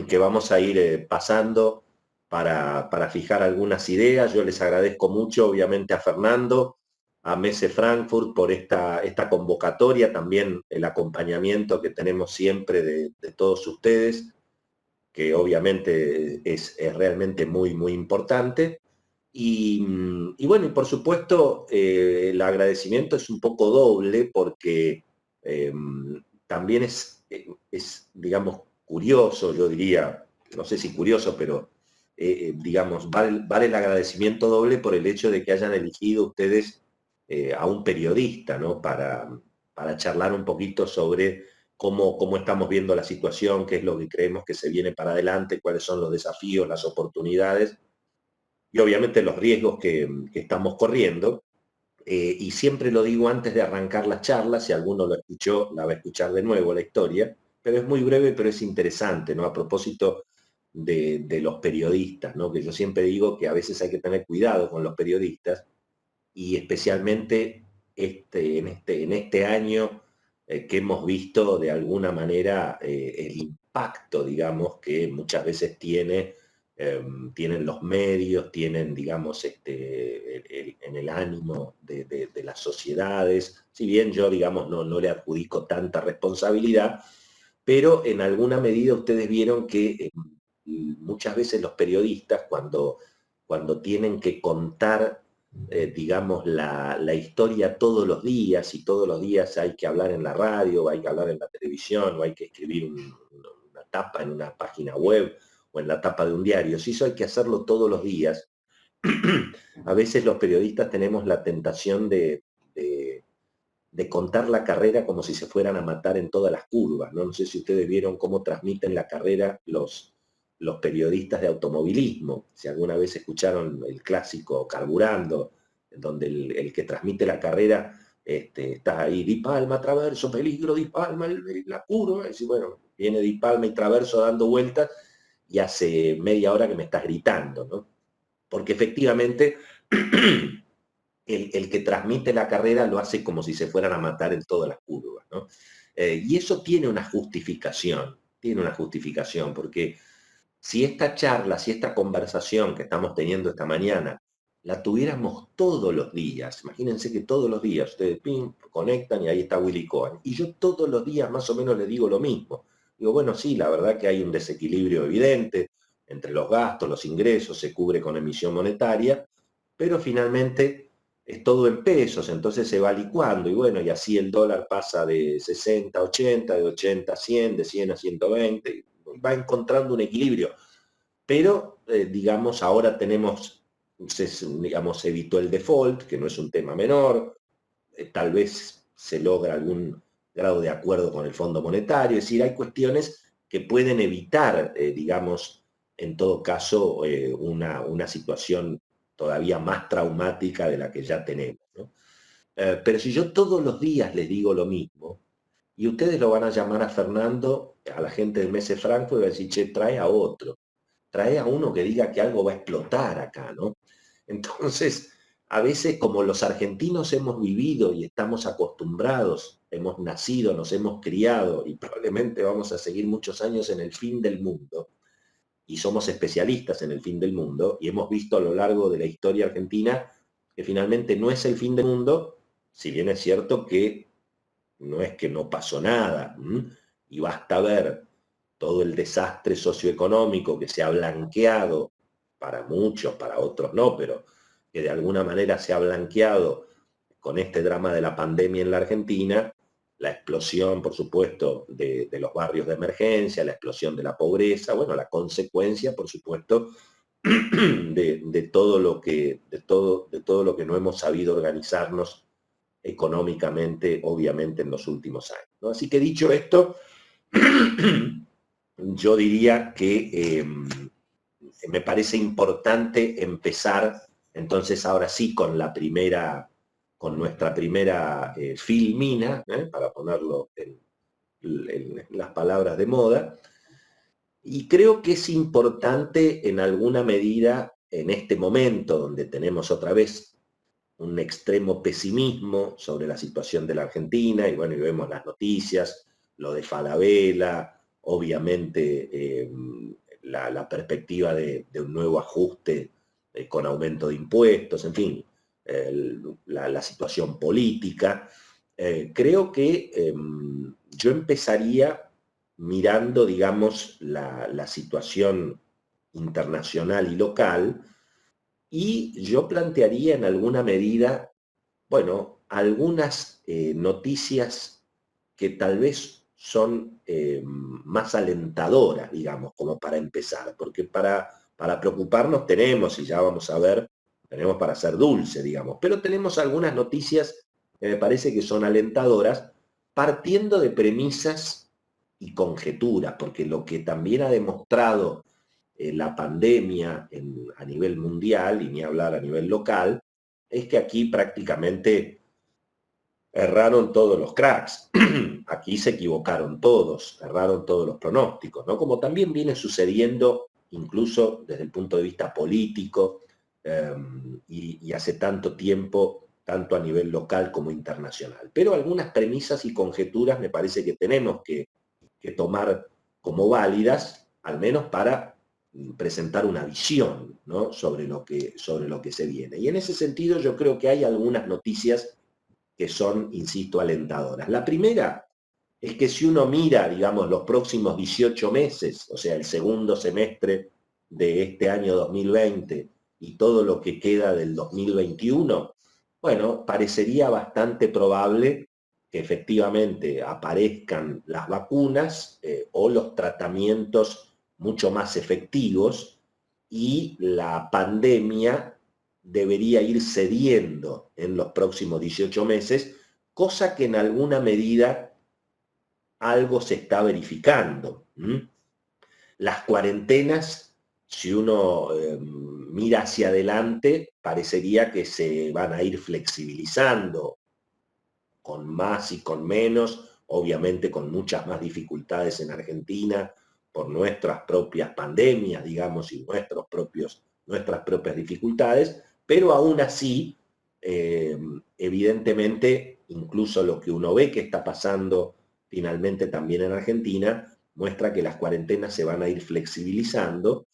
que vamos a ir pasando para fijar algunas ideas. Yo les agradezco mucho, obviamente, a Fernando, a Messe Frankfurt por esta convocatoria, también el acompañamiento que tenemos siempre de todos ustedes, que obviamente es realmente muy importante. Y bueno, y por supuesto, el agradecimiento es un poco doble porque eh, también es, digamos, curioso, yo diría, no sé si curioso, pero digamos, vale el agradecimiento doble por el hecho de que hayan elegido ustedes a un periodista, ¿no? Para charlar un poquito sobre cómo estamos viendo la situación, qué es lo que creemos que se viene para adelante, cuáles son los desafíos, las oportunidades y obviamente los riesgos que estamos corriendo. Y siempre lo digo antes de arrancar las charlas, si alguno lo escuchó, la va a escuchar de nuevo la historia, pero es muy breve, pero es interesante, ¿no? A propósito de los periodistas, ¿no? Que yo siempre digo que a veces hay que tener cuidado con los periodistas y especialmente en este año que hemos visto de alguna manera el impacto, digamos, que muchas veces tienen los medios, tienen, digamos, en el ánimo de las sociedades. Si bien yo, digamos, no le adjudico tanta responsabilidad, pero en alguna medida ustedes vieron que muchas veces los periodistas, cuando tienen que contar, digamos, la historia todos los días, y todos los días hay que hablar en la radio, o hay que hablar en la televisión, o hay que escribir una tapa en una página web, o en la tapa de un diario, si eso hay que hacerlo todos los días, a veces los periodistas tenemos la tentación de de contar la carrera como si se fueran a matar en todas las curvas, ¿no? No sé si ustedes vieron cómo transmiten la carrera los periodistas de automovilismo, si alguna vez escucharon el clásico Carburando, donde el que transmite la carrera está ahí, Di Palma, Traverso, peligro, Di Palma, la curva, y bueno, viene Di Palma y Traverso dando vueltas y hace media hora que me estás gritando, ¿no? Porque efectivamente el que transmite la carrera lo hace como si se fueran a matar en todas las curvas, ¿no? Y eso tiene una justificación, porque si esta charla, si esta conversación que estamos teniendo esta mañana, la tuviéramos todos los días, imagínense que todos los días ustedes ping, conectan y ahí está Willy Cohen, y yo todos los días más o menos les digo lo mismo. Digo, bueno, sí, la verdad que hay un desequilibrio evidente entre los gastos, los ingresos, se cubre con emisión monetaria, pero finalmente es todo en pesos, entonces se va licuando y bueno, y así el dólar pasa de 60 a 80, de 80 a 100, de 100 a 120, va encontrando un equilibrio, pero digamos, ahora tenemos, digamos, se evitó el default, que no es un tema menor, tal vez se logra algún grado de acuerdo con el Fondo Monetario, es decir, hay cuestiones que pueden evitar, digamos, en todo caso, una situación todavía más traumática de la que ya tenemos, ¿no? Pero si yo todos los días les digo lo mismo, y ustedes lo van a llamar a Fernando, a la gente del Messe Frankfurt, y van a decir, che, trae a otro, trae a uno que diga que algo va a explotar acá, ¿no? Entonces, a veces como los argentinos hemos vivido y estamos acostumbrados, hemos nacido, nos hemos criado y probablemente vamos a seguir muchos años en el fin del mundo, y somos especialistas en el fin del mundo, y hemos visto a lo largo de la historia argentina que finalmente no es el fin del mundo, si bien es cierto que no es que no pasó nada, y basta ver todo el desastre socioeconómico que se ha blanqueado para muchos, para otros no, pero que de alguna manera se ha blanqueado con este drama de la pandemia en la Argentina, la explosión, por supuesto, de los barrios de emergencia, la explosión de la pobreza, bueno, la consecuencia, por supuesto, de todo de todo lo que no hemos sabido organizarnos económicamente, obviamente, en los últimos años, ¿no? Así que dicho esto, yo diría que me parece importante empezar entonces ahora sí con nuestra primera filmina, para ponerlo en las palabras de moda, y creo que es importante en alguna medida en este momento donde tenemos otra vez un extremo pesimismo sobre la situación de la Argentina, y bueno, y vemos las noticias, lo de Falabella, obviamente la perspectiva de un nuevo ajuste con aumento de impuestos, en fin, la situación política. Creo que yo empezaría mirando, digamos, la situación internacional y local, y yo plantearía en alguna medida, bueno, algunas noticias que tal vez son más alentadoras, digamos, como para empezar, porque para preocuparnos tenemos, y ya vamos a ver, tenemos para ser dulce, digamos, pero tenemos algunas noticias que me parece que son alentadoras, partiendo de premisas y conjeturas, porque lo que también ha demostrado la pandemia a nivel mundial, y ni hablar a nivel local, es que aquí prácticamente erraron todos los cracks. Aquí se equivocaron todos, erraron todos los pronósticos, ¿no? Como también viene sucediendo incluso desde el punto de vista político y hace tanto tiempo, tanto a nivel local como internacional. Pero algunas premisas y conjeturas me parece que tenemos que tomar como válidas, al menos para presentar una visión, ¿no? sobre lo que se viene. Y en ese sentido yo creo que hay algunas noticias que son, insisto, alentadoras. La primera es que si uno mira, digamos, los próximos 18 meses, o sea, el segundo semestre de este año 2020 y todo lo que queda del 2021, bueno, parecería bastante probable que efectivamente aparezcan las vacunas o los tratamientos mucho más efectivos, y la pandemia debería ir cediendo en los próximos 18 meses, cosa que en alguna medida algo se está verificando. Las cuarentenas, si uno mira hacia adelante, parecería que se van a ir flexibilizando, con más y con menos, obviamente con muchas más dificultades en Argentina por nuestras propias pandemias, digamos, y nuestras propias dificultades, pero aún así, evidentemente, incluso lo que uno ve que está pasando finalmente también en Argentina, muestra que las cuarentenas se van a ir flexibilizando.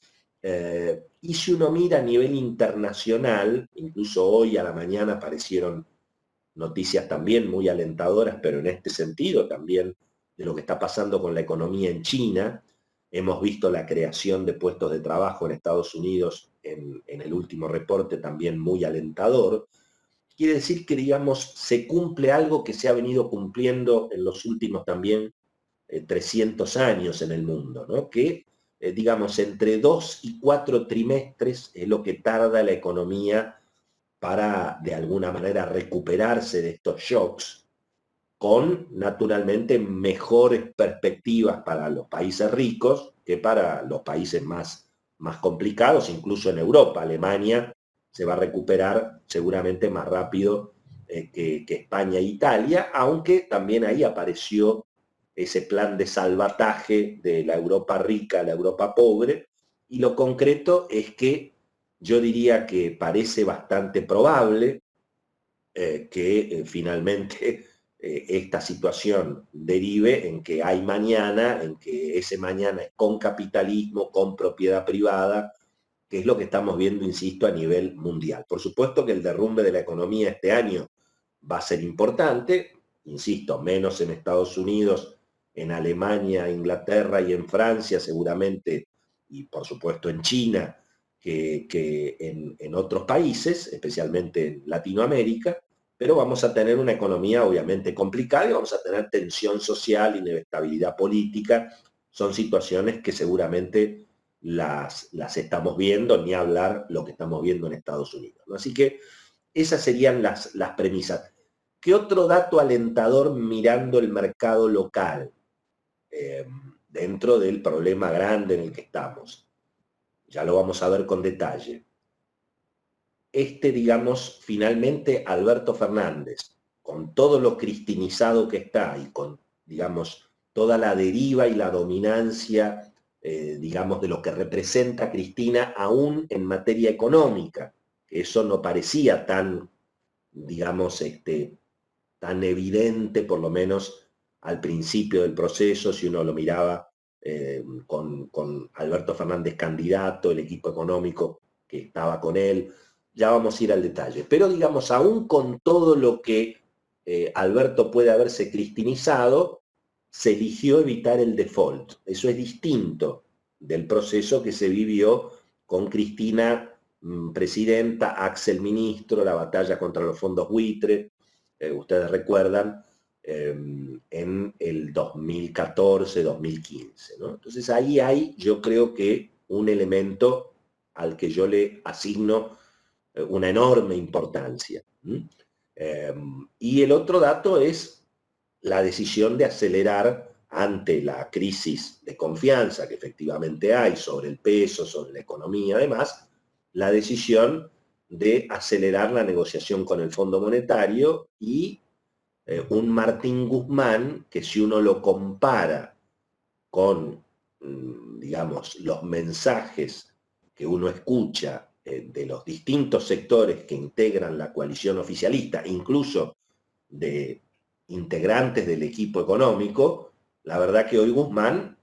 Y si uno mira a nivel internacional, incluso hoy a la mañana aparecieron noticias también muy alentadoras, pero en este sentido también de lo que está pasando con la economía en China. Hemos visto la creación de puestos de trabajo en Estados Unidos en el último reporte, también muy alentador. Quiere decir que, digamos, se cumple algo que se ha venido cumpliendo en los últimos también 300 años en el mundo, ¿no? Que, digamos, entre 2 y 4 trimestres es lo que tarda la economía para, de alguna manera, recuperarse de estos shocks, con, naturalmente, mejores perspectivas para los países ricos que para los países más complicados, incluso en Europa. Alemania se va a recuperar seguramente más rápido que España e Italia, aunque también ahí apareció ese plan de salvataje de la Europa rica a la Europa pobre, y lo concreto es que yo diría que parece bastante probable que finalmente esta situación derive en que hay mañana, en que ese mañana es con capitalismo, con propiedad privada, que es lo que estamos viendo, insisto, a nivel mundial. Por supuesto que el derrumbe de la economía este año va a ser importante, insisto, menos en Estados Unidos, en Alemania, Inglaterra y en Francia seguramente, y por supuesto en China, que en otros países, especialmente en Latinoamérica, pero vamos a tener una economía obviamente complicada y vamos a tener tensión social, inestabilidad política. Son situaciones que seguramente las estamos viendo, ni hablar lo que estamos viendo en Estados Unidos, ¿no? Así que esas serían las premisas. ¿Qué otro dato alentador mirando el mercado local eh, dentro del problema grande en el que estamos? Ya lo vamos a ver con detalle. Digamos, finalmente Alberto Fernández, con todo lo cristinizado que está y con, digamos, toda la deriva y la dominancia, digamos, de lo que representa Cristina, aún en materia económica, que eso no parecía tan, digamos, tan evidente, por lo menos al principio del proceso, si uno lo miraba con Alberto Fernández candidato, el equipo económico que estaba con él. Ya vamos a ir al detalle. Pero digamos, aún con todo lo que Alberto puede haberse cristinizado, se eligió evitar el default. Eso es distinto del proceso que se vivió con Cristina presidenta, Axel ministro, la batalla contra los fondos buitre, ustedes recuerdan, en el 2014-2015, ¿no? Entonces ahí hay, yo creo que un elemento al que yo le asigno una enorme importancia. Y el otro dato es la decisión de acelerar ante la crisis de confianza que efectivamente hay sobre el peso, sobre la economía, además, la decisión de acelerar la negociación con el Fondo Monetario y un Martín Guzmán que si uno lo compara con, digamos, los mensajes que uno escucha de los distintos sectores que integran la coalición oficialista, incluso de integrantes del equipo económico, la verdad que hoy Guzmán,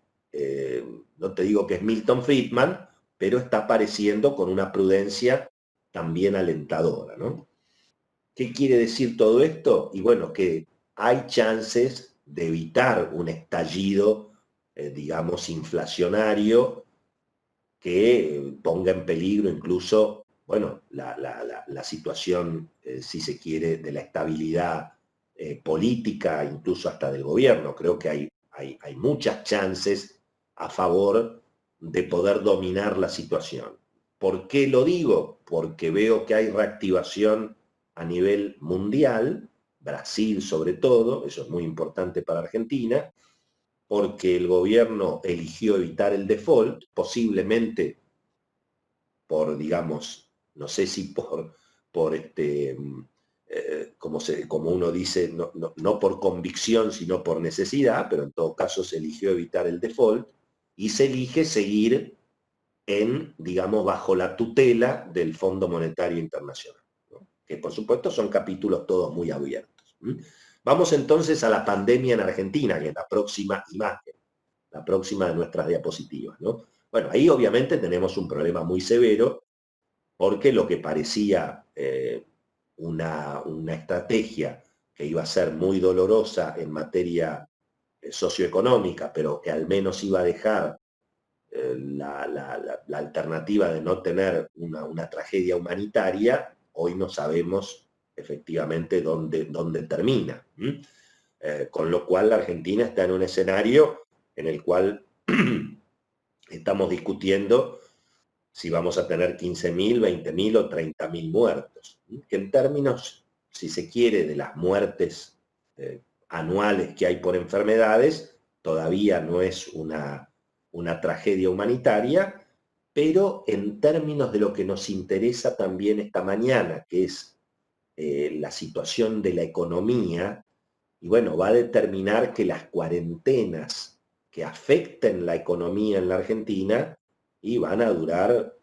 no te digo que es Milton Friedman, pero está apareciendo con una prudencia también alentadora, ¿no? ¿Qué quiere decir todo esto? Y bueno, que hay chances de evitar un estallido, digamos, inflacionario que ponga en peligro incluso, bueno, la situación, si se quiere, de la estabilidad política, incluso hasta del gobierno. Creo que hay muchas chances a favor de poder dominar la situación. ¿Por qué lo digo? Porque veo que hay reactivación a nivel mundial, Brasil sobre todo, eso es muy importante para Argentina, porque el gobierno eligió evitar el default, posiblemente por, digamos, no sé si por como uno dice, no por convicción, sino por necesidad, pero en todo caso se eligió evitar el default y se elige seguir digamos, bajo la tutela del Fondo Monetario Internacional, ¿no? Que por supuesto son capítulos todos muy abiertos. Vamos entonces a la pandemia en Argentina, que es la próxima imagen, la próxima de nuestras diapositivas, ¿no? Bueno, ahí obviamente tenemos un problema muy severo, porque lo que parecía una estrategia que iba a ser muy dolorosa en materia socioeconómica, pero que al menos iba a dejar la alternativa de no tener una tragedia humanitaria, hoy no sabemos efectivamente dónde termina. Con lo cual la Argentina está en un escenario en el cual estamos discutiendo si vamos a tener 15.000, 20.000 o 30.000 muertos. Que en términos, si se quiere, de las muertes anuales que hay por enfermedades, todavía no es una tragedia humanitaria, pero en términos de lo que nos interesa también esta mañana, que es la situación de la economía, y bueno, va a determinar que las cuarentenas que afecten la economía en la Argentina y van a durar,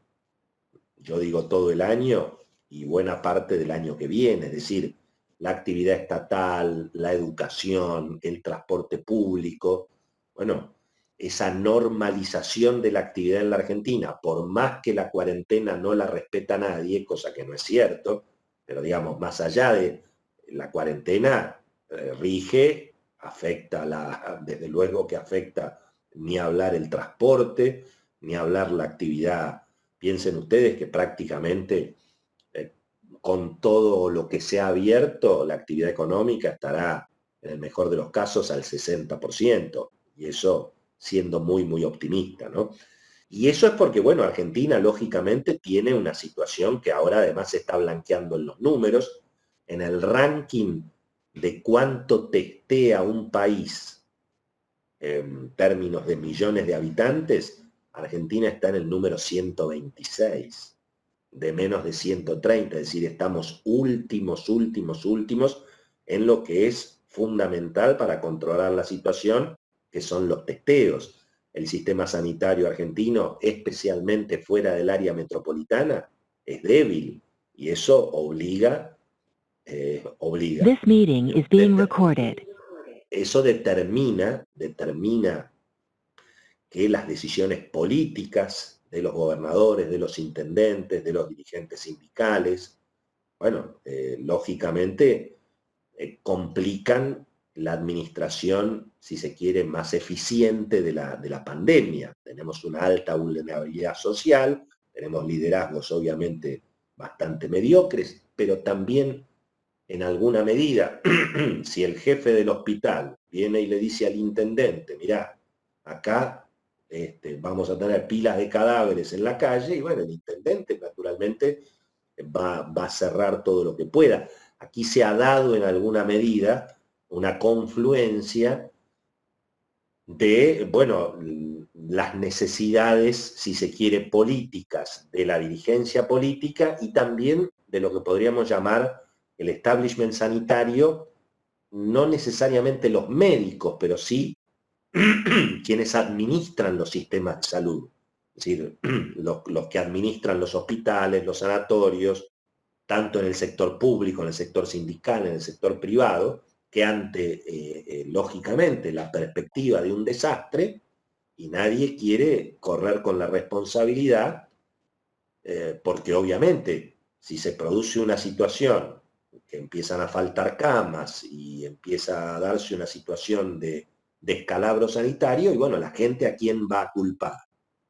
yo digo, todo el año y buena parte del año que viene, es decir, la actividad estatal, la educación, el transporte público, bueno, esa normalización de la actividad en la Argentina, por más que la cuarentena no la respeta nadie, cosa que no es cierto, pero digamos, más allá de la cuarentena, rige, desde luego que afecta ni hablar el transporte, ni hablar la actividad. Piensen ustedes que prácticamente con todo lo que se ha abierto, la actividad económica estará, en el mejor de los casos, al 60%, y eso siendo muy, muy optimista, ¿no? Y eso es porque, bueno, Argentina lógicamente tiene una situación que ahora además se está blanqueando en los números, en el ranking de cuánto testea un país en términos de millones de habitantes, Argentina está en el número 126, de menos de 130, es decir, estamos últimos en lo que es fundamental para controlar la situación, que son los testeos. El sistema sanitario argentino, especialmente fuera del área metropolitana, es débil y eso obliga. This meeting is being recorded. Eso determina que las decisiones políticas de los gobernadores, de los intendentes, de los dirigentes sindicales, bueno, lógicamente complican la administración, si se quiere, más eficiente de la pandemia. Tenemos una alta vulnerabilidad social, tenemos liderazgos obviamente bastante mediocres, pero también en alguna medida, si el jefe del hospital viene y le dice al intendente, mirá, acá vamos a tener pilas de cadáveres en la calle, y bueno, el intendente naturalmente va a cerrar todo lo que pueda. Aquí se ha dado en alguna medida una confluencia de, bueno, las necesidades, si se quiere, políticas de la dirigencia política y también de lo que podríamos llamar el establishment sanitario, no necesariamente los médicos, pero sí quienes administran los sistemas de salud, es decir, los que administran los hospitales, los sanatorios, tanto en el sector público, en el sector sindical, en el sector privado, que ante, lógicamente, la perspectiva de un desastre, y nadie quiere correr con la responsabilidad, porque obviamente, si se produce una situación que empiezan a faltar camas y empieza a darse una situación de descalabro sanitario, y bueno, la gente a quién va a culpar.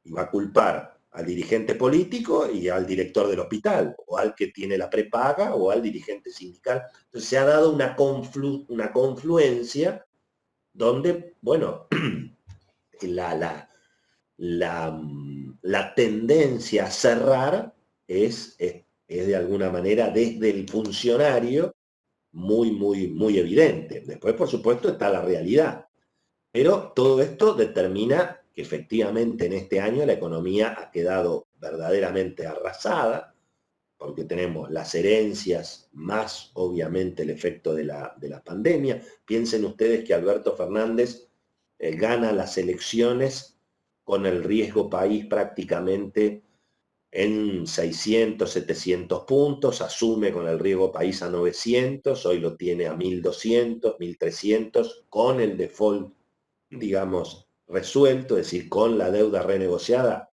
Y va a culpar al dirigente político y al director del hospital, o al que tiene la prepaga, o al dirigente sindical. Entonces se ha dado una confluencia donde, bueno, la tendencia a cerrar es de alguna manera desde el funcionario muy evidente. Después, por supuesto, está la realidad. Pero todo esto determina que efectivamente en este año la economía ha quedado verdaderamente arrasada, porque tenemos las herencias, más obviamente el efecto de la pandemia. Piensen ustedes que Alberto Fernández gana las elecciones con el riesgo país prácticamente en 600, 700 puntos, asume con el riesgo país a 900, hoy lo tiene a 1200, 1300, con el default, digamos, resuelto, es decir, con la deuda renegociada,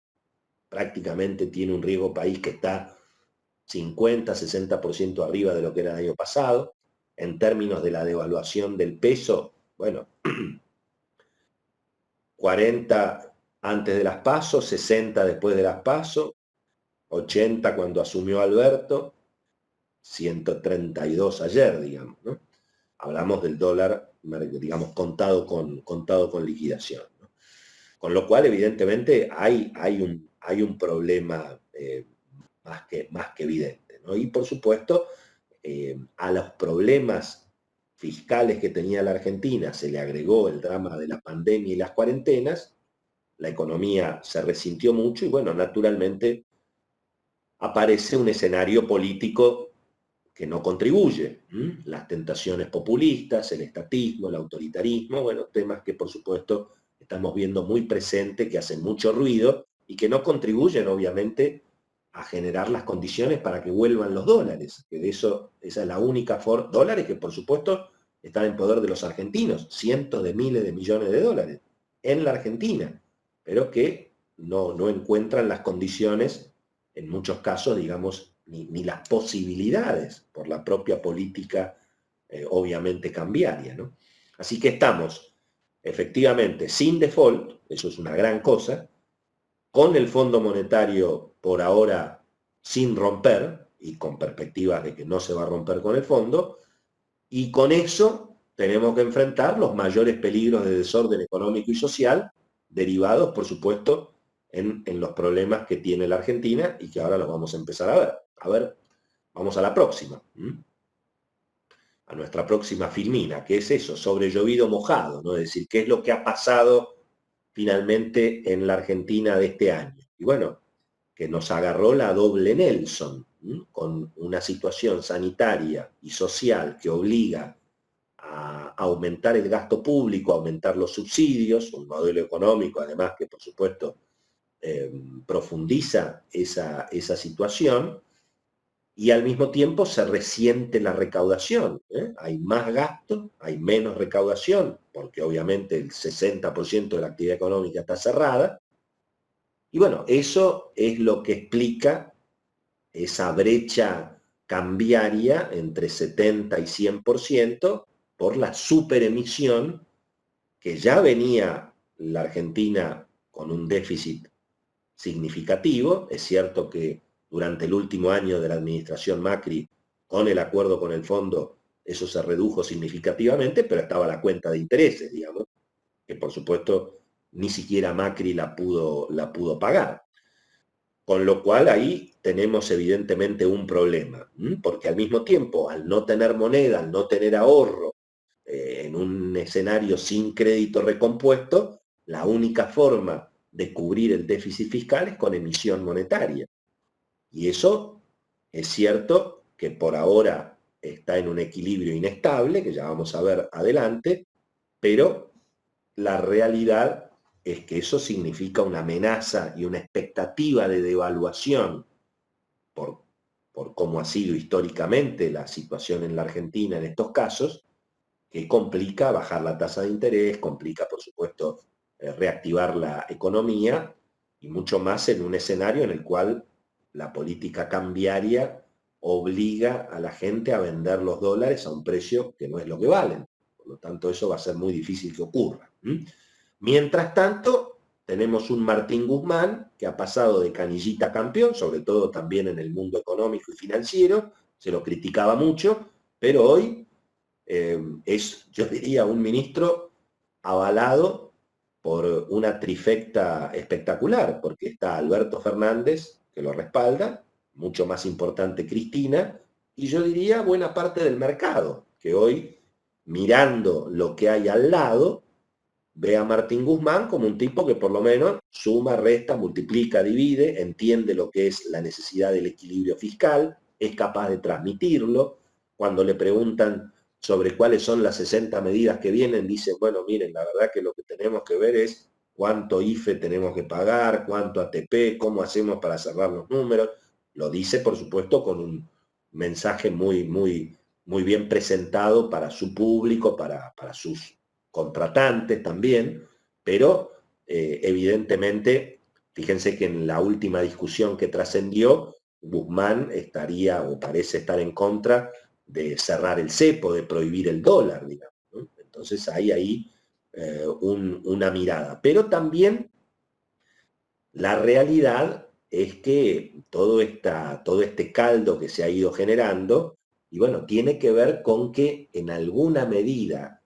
prácticamente tiene un riesgo país que está 50, 60% arriba de lo que era el año pasado. En términos de la devaluación del peso, bueno, 40 antes de las PASO, 60 después de las PASO, 80 cuando asumió Alberto, 132 ayer, digamos, ¿no? Hablamos del dólar, digamos, contado con liquidación, ¿no? Con lo cual, evidentemente, hay un problema más que evidente, ¿no? Y, por supuesto, a los problemas fiscales que tenía la Argentina se le agregó el drama de la pandemia y las cuarentenas, la economía se resintió mucho y, bueno, naturalmente aparece un escenario político que no contribuye. Las tentaciones populistas, el estatismo, el autoritarismo, bueno, temas que por supuesto estamos viendo muy presente, que hacen mucho ruido y que no contribuyen obviamente a generar las condiciones para que vuelvan los dólares, que de eso, esa es la única forma, dólares que por supuesto están en poder de los argentinos, cientos de miles de millones de dólares en la Argentina, pero que no encuentran las condiciones, en muchos casos, digamos, ni las posibilidades por la propia política, obviamente cambiaria, ¿no? Así que estamos, efectivamente, sin default, eso es una gran cosa, con el Fondo Monetario por ahora sin romper, y con perspectivas de que no se va a romper con el fondo, y con eso tenemos que enfrentar los mayores peligros de desorden económico y social, derivados, por supuesto, en los problemas que tiene la Argentina y que ahora los vamos a empezar a ver. A ver, vamos a la próxima. A nuestra próxima filmina, que es eso, sobre llovido mojado, ¿no? Es decir, qué es lo que ha pasado finalmente en la Argentina de este año. Y bueno, que nos agarró la doble Nelson, con una situación sanitaria y social que obliga a aumentar el gasto público, a aumentar los subsidios, un modelo económico además que por supuesto profundiza esa situación, y al mismo tiempo se resiente la recaudación, ¿eh? Hay más gasto, hay menos recaudación, porque obviamente el 60% de la actividad económica está cerrada. Y bueno, eso es lo que explica esa brecha cambiaria entre 70 y 100% por la superemisión que ya venía la Argentina con un déficit significativo. Es cierto que durante el último año de la administración Macri, con el acuerdo con el fondo, eso se redujo significativamente, pero estaba la cuenta de intereses, digamos, que por supuesto ni siquiera Macri la pudo pagar. Con lo cual ahí tenemos evidentemente un problema, porque al mismo tiempo, al no tener moneda, al no tener ahorro, en un escenario sin crédito recompuesto, la única forma de cubrir el déficit fiscal es con emisión monetaria. Y eso es cierto que por ahora está en un equilibrio inestable, que ya vamos a ver adelante, pero la realidad es que eso significa una amenaza y una expectativa de devaluación por, por cómo ha sido históricamente la situación en la Argentina en estos casos, que complica bajar la tasa de interés, complica, por supuesto, reactivar la economía, y mucho más en un escenario en el cual la política cambiaria obliga a la gente a vender los dólares a un precio que no es lo que valen. Por lo tanto, eso va a ser muy difícil que ocurra. Mientras tanto, tenemos un Martín Guzmán que ha pasado de canillita a campeón, sobre todo también en el mundo económico y financiero, se lo criticaba mucho, pero hoy es, yo diría, un ministro avalado por una trifecta espectacular, porque está Alberto Fernández, que lo respalda, mucho más importante Cristina, y yo diría buena parte del mercado, que hoy, mirando lo que hay al lado, ve a Martín Guzmán como un tipo que por lo menos suma, resta, multiplica, divide, entiende lo que es la necesidad del equilibrio fiscal, es capaz de transmitirlo. Cuando le preguntan sobre cuáles son las 60 medidas que vienen, dice, bueno, miren, la verdad que lo que tenemos que ver es cuánto IFE tenemos que pagar, cuánto ATP, cómo hacemos para cerrar los números. Lo dice, por supuesto, con un mensaje muy bien presentado para su público, para sus contratantes también, pero evidentemente, fíjense que en la última discusión que trascendió, Guzmán estaría o parece estar en contra de cerrar el cepo, de prohibir el dólar, digamos, ¿no? Entonces hay ahí una mirada. Pero también la realidad es que todo este caldo que se ha ido generando, y bueno, tiene que ver con que en alguna medida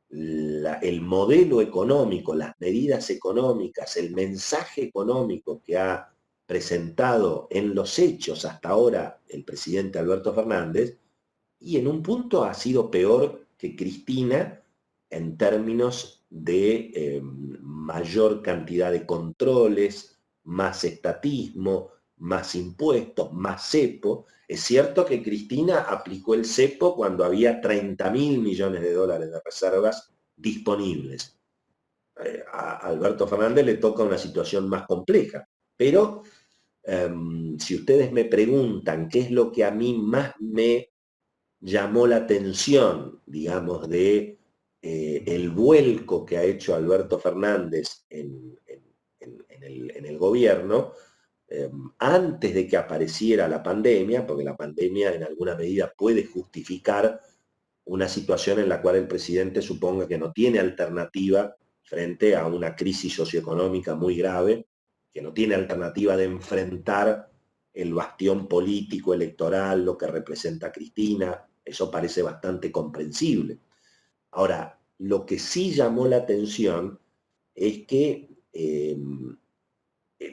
el modelo económico, las medidas económicas, el mensaje económico que ha presentado en los hechos hasta ahora el presidente Alberto Fernández, y en un punto ha sido peor que Cristina en términos de mayor cantidad de controles, más estatismo, más impuestos, más cepo. Es cierto que Cristina aplicó el cepo cuando había 30.000 millones de dólares de reservas disponibles. A Alberto Fernández le toca una situación más compleja, pero si ustedes me preguntan qué es lo que a mí más me llamó la atención, digamos, de el vuelco que ha hecho Alberto Fernández en el gobierno, antes de que apareciera la pandemia, porque la pandemia en alguna medida puede justificar una situación en la cual el presidente suponga que no tiene alternativa frente a una crisis socioeconómica muy grave, que no tiene alternativa de enfrentar el bastión político electoral, lo que representa Cristina. Eso parece bastante comprensible. Ahora, lo que sí llamó la atención es que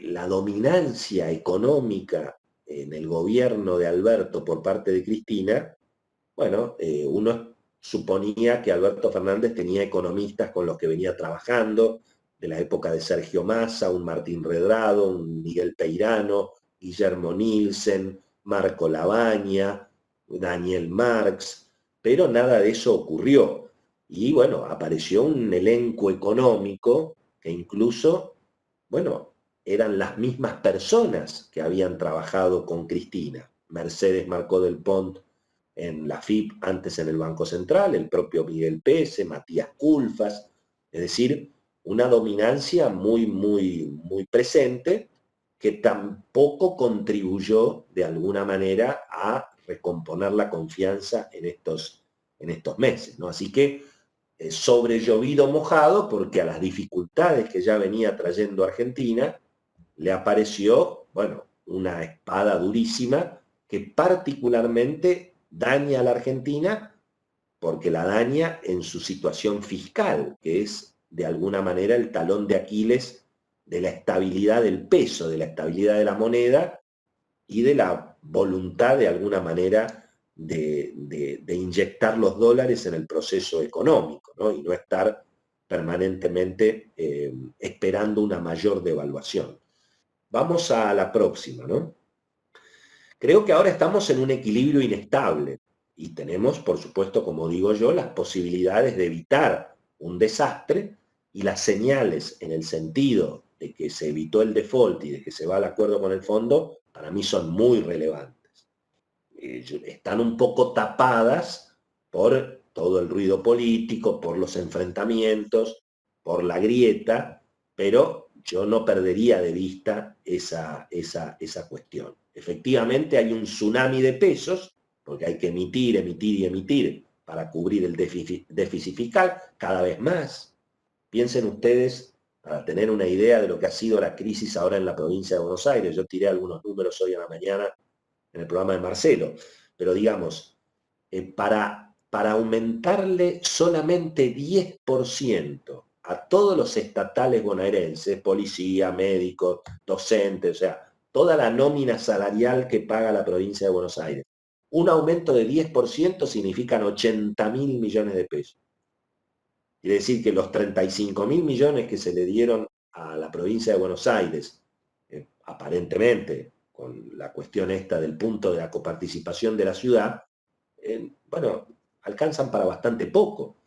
la dominancia económica en el gobierno de Alberto por parte de Cristina, bueno, uno suponía que Alberto Fernández tenía economistas con los que venía trabajando, de la época de Sergio Massa, un Martín Redrado, un Miguel Peirano, Guillermo Nielsen, Marco Lavagna, Daniel Marx, pero nada de eso ocurrió. Y bueno, apareció un elenco económico que incluso, bueno, eran las mismas personas que habían trabajado con Cristina. Mercedes Marcó del Pont en la FIP, antes en el Banco Central, el propio Miguel Pese, Matías Culfas, es decir, una dominancia muy presente que tampoco contribuyó de alguna manera a recomponer la confianza en estos meses, ¿no? Así que sobre llovido mojado, porque a las dificultades que ya venía trayendo Argentina, le apareció, bueno, una espada durísima que particularmente daña a la Argentina porque la daña en su situación fiscal, que es de alguna manera el talón de Aquiles de la estabilidad del peso, de la estabilidad de la moneda y de la voluntad de alguna manera de inyectar los dólares en el proceso económico, ¿no? Y no estar permanentemente esperando una mayor devaluación. Vamos a la próxima, ¿no? Creo que ahora estamos en un equilibrio inestable y tenemos, por supuesto, como digo yo, las posibilidades de evitar un desastre y las señales en el sentido de que se evitó el default y de que se va al acuerdo con el fondo, para mí son muy relevantes. Están un poco tapadas por todo el ruido político, por los enfrentamientos, por la grieta, pero yo no perdería de vista esa cuestión. Efectivamente hay un tsunami de pesos, porque hay que emitir, emitir y emitir para cubrir el déficit fiscal cada vez más. Piensen ustedes, para tener una idea de lo que ha sido la crisis ahora en la provincia de Buenos Aires, yo tiré algunos números hoy a la mañana en el programa de Marcelo, pero digamos, para aumentarle solamente 10% a todos los estatales bonaerenses, policía, médicos, docentes, o sea, toda la nómina salarial que paga la provincia de Buenos Aires, un aumento de 10% significan 80.000 millones de pesos. Quiere decir que los 35.000 millones que se le dieron a la provincia de Buenos Aires, aparentemente, con la cuestión esta del punto de la coparticipación de la ciudad, bueno, alcanzan para bastante poco.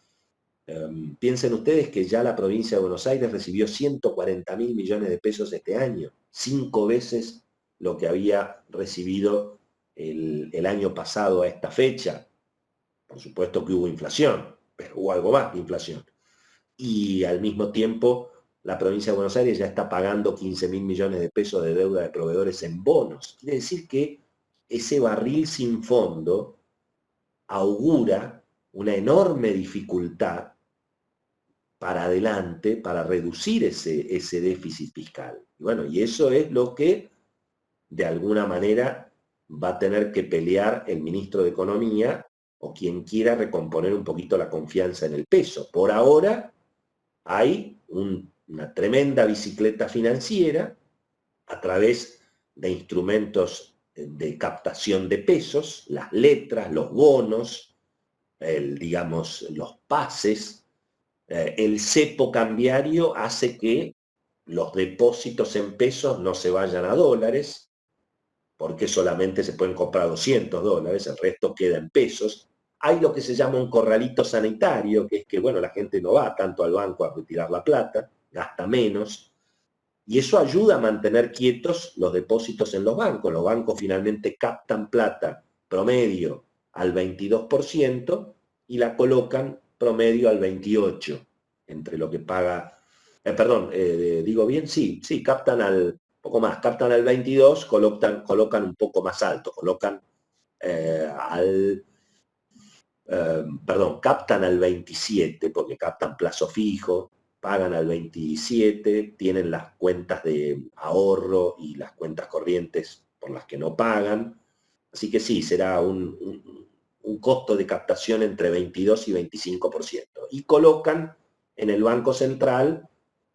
Piensen ustedes que ya la provincia de Buenos Aires recibió 140.000 millones de pesos este año, 5 veces lo que había recibido el año pasado a esta fecha. Por supuesto que hubo inflación, pero hubo algo más de inflación. Y al mismo tiempo, la provincia de Buenos Aires ya está pagando 15.000 millones de pesos de deuda de proveedores en bonos. Quiere decir que ese barril sin fondo augura una enorme dificultad para adelante, para reducir ese déficit fiscal. Y bueno, y eso es lo que de alguna manera va a tener que pelear el ministro de Economía o quien quiera recomponer un poquito la confianza en el peso. Por ahora hay una tremenda bicicleta financiera a través de instrumentos de captación de pesos, las letras, los bonos, digamos, los pases. El cepo cambiario hace que los depósitos en pesos no se vayan a dólares, porque solamente se pueden comprar 200 dólares, el resto queda en pesos. Hay lo que se llama un corralito sanitario, que es que, bueno, la gente no va tanto al banco a retirar la plata, gasta menos, y eso ayuda a mantener quietos los depósitos en los bancos. Los bancos finalmente captan plata promedio al 22% y la colocan promedio al 28%, entre lo que paga, digo bien, sí, captan al poco más, captan al 22, colocan un poco más alto, colocan captan al 27, porque captan plazo fijo, pagan al 27, tienen las cuentas de ahorro y las cuentas corrientes por las que no pagan. Así que sí, será un costo de captación entre 22 y 25%. Y colocan en el Banco Central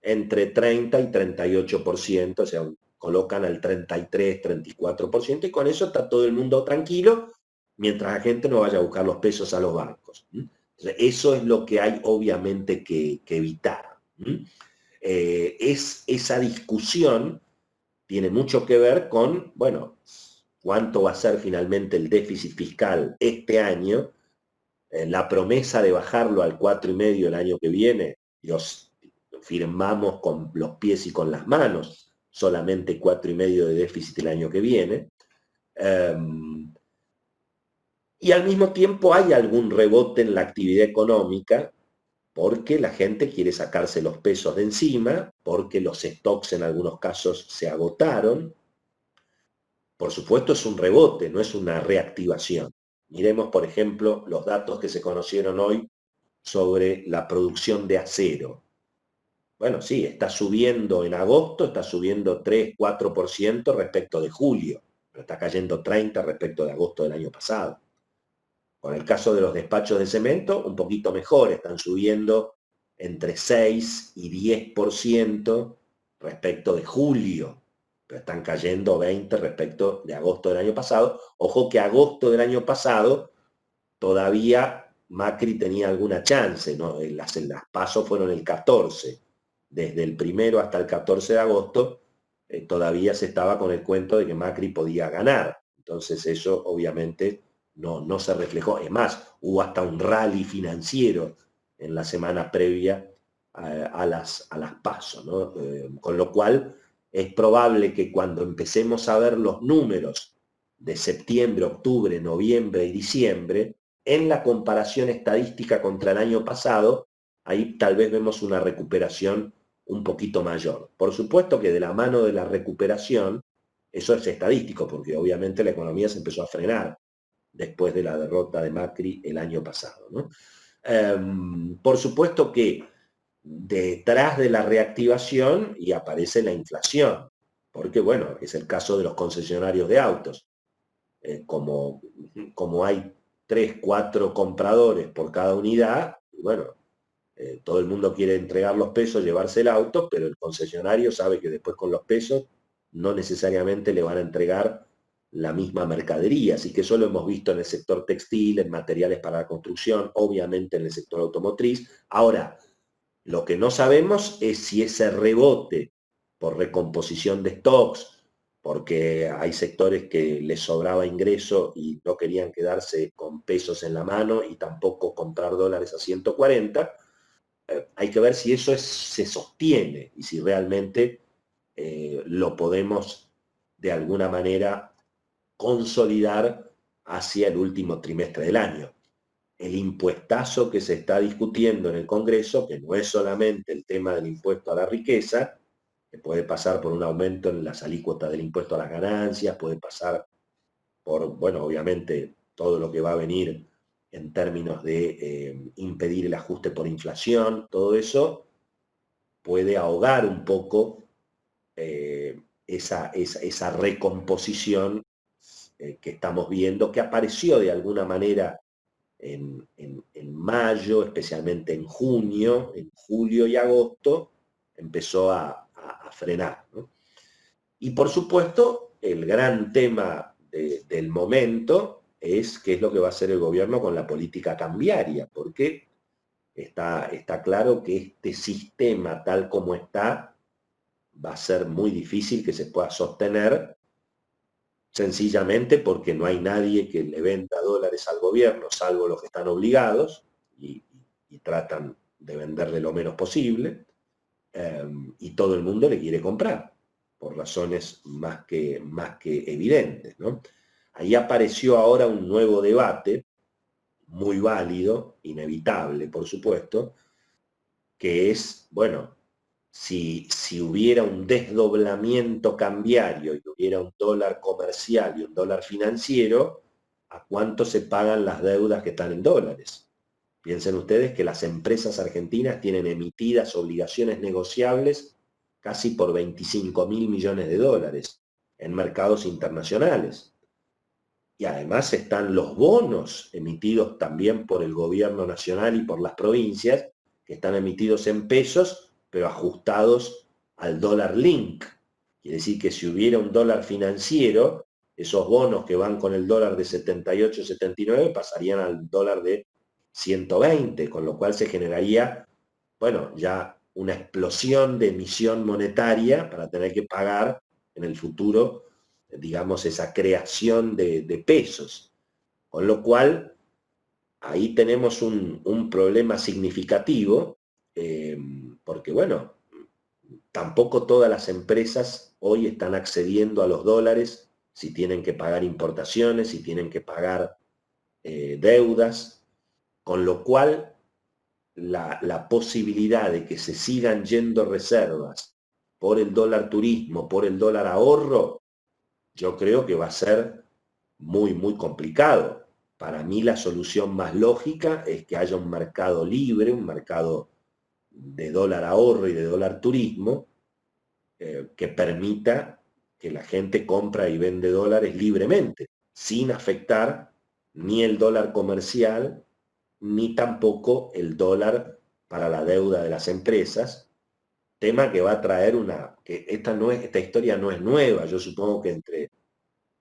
entre 30 y 38%, o sea, colocan al 33, 34%, y con eso está todo el mundo tranquilo, mientras la gente no vaya a buscar los pesos a los bancos. Entonces, eso es lo que hay obviamente que evitar. Esa discusión tiene mucho que ver con, bueno, cuánto va a ser finalmente el déficit fiscal este año, la promesa de bajarlo al 4,5 el año que viene, los firmamos con los pies y con las manos, solamente 4,5 de déficit el año que viene. Y al mismo tiempo hay algún rebote en la actividad económica porque la gente quiere sacarse los pesos de encima, porque los stocks en algunos casos se agotaron. Por supuesto es un rebote, no es una reactivación. Miremos, por ejemplo, los datos que se conocieron hoy sobre la producción de acero. Bueno, sí, está subiendo en agosto, está subiendo 3-4% respecto de julio, pero está cayendo 30% respecto de agosto del año pasado. Con el caso de los despachos de cemento, un poquito mejor, están subiendo entre 6 y 10% respecto de julio, pero están cayendo 20% respecto de agosto del año pasado. Ojo que agosto del año pasado todavía Macri tenía alguna chance, ¿no? Las PASO fueron el 14, desde el 1 hasta el 14 de agosto, todavía se estaba con el cuento de que Macri podía ganar. Entonces eso obviamente no se reflejó. Es más, hubo hasta un rally financiero en la semana previa a las PASO, ¿no? Con lo cual es probable que cuando empecemos a ver los números de septiembre, octubre, noviembre y diciembre, en la comparación estadística contra el año pasado, ahí tal vez vemos una recuperación un poquito mayor. Por supuesto que de la mano de la recuperación, eso es estadístico, porque obviamente la economía se empezó a frenar después de la derrota de Macri el año pasado, ¿no? Por supuesto que detrás de la reactivación y aparece la inflación, porque bueno, es el caso de los concesionarios de autos. Como hay 3, 4 compradores por cada unidad, bueno, todo el mundo quiere entregar los pesos, llevarse el auto, pero el concesionario sabe que después con los pesos no necesariamente le van a entregar la misma mercadería. Así que eso lo hemos visto en el sector textil, en materiales para la construcción, obviamente en el sector automotriz. Ahora, lo que no sabemos es si ese rebote por recomposición de stocks, porque hay sectores que les sobraba ingreso y no querían quedarse con pesos en la mano y tampoco comprar dólares a 140, hay que ver si eso se sostiene y si realmente lo podemos de alguna manera consolidar hacia el último trimestre del año. El impuestazo que se está discutiendo en el Congreso, que no es solamente el tema del impuesto a la riqueza, que puede pasar por un aumento en las alícuotas del impuesto a las ganancias, puede pasar por, bueno, obviamente todo lo que va a venir en términos de impedir el ajuste por inflación, todo eso puede ahogar un poco esa recomposición que estamos viendo, que apareció de alguna manera en mayo, especialmente en junio, en julio y agosto, empezó a frenar, ¿no? Y por supuesto, el gran tema del momento es qué es lo que va a hacer el gobierno con la política cambiaria, porque está claro que este sistema tal como está va a ser muy difícil que se pueda sostener, sencillamente porque no hay nadie que le venda dólares al gobierno, salvo los que están obligados y tratan de venderle lo menos posible, y todo el mundo le quiere comprar, por razones más que evidentes, ¿no? Ahí apareció ahora un nuevo debate, muy válido, inevitable, por supuesto, que es, bueno, si hubiera un desdoblamiento cambiario y hubiera un dólar comercial y un dólar financiero, ¿a cuánto se pagan las deudas que están en dólares? Piensen ustedes que las empresas argentinas tienen emitidas obligaciones negociables casi por 25.000 millones de dólares en mercados internacionales. Y además están los bonos emitidos también por el gobierno nacional y por las provincias, que están emitidos en pesos, pero ajustados al dólar link. Quiere decir que si hubiera un dólar financiero, esos bonos que van con el dólar de 78, 79 pasarían al dólar de 120, con lo cual se generaría, bueno, ya una explosión de emisión monetaria para tener que pagar en el futuro, digamos, esa creación de pesos. Con lo cual, ahí tenemos un problema significativo, porque, bueno, tampoco todas las empresas hoy están accediendo a los dólares si tienen que pagar importaciones, si tienen que pagar deudas, con lo cual la posibilidad de que se sigan yendo reservas por el dólar turismo, por el dólar ahorro, yo creo que va a ser muy, muy complicado. Para mí la solución más lógica es que haya un mercado libre, un mercado de dólar ahorro y de dólar turismo, que permita que la gente compra y vende dólares libremente, sin afectar ni el dólar comercial, ni tampoco el dólar para la deuda de las empresas, tema que va a traer que esta historia no es nueva. Yo supongo que entre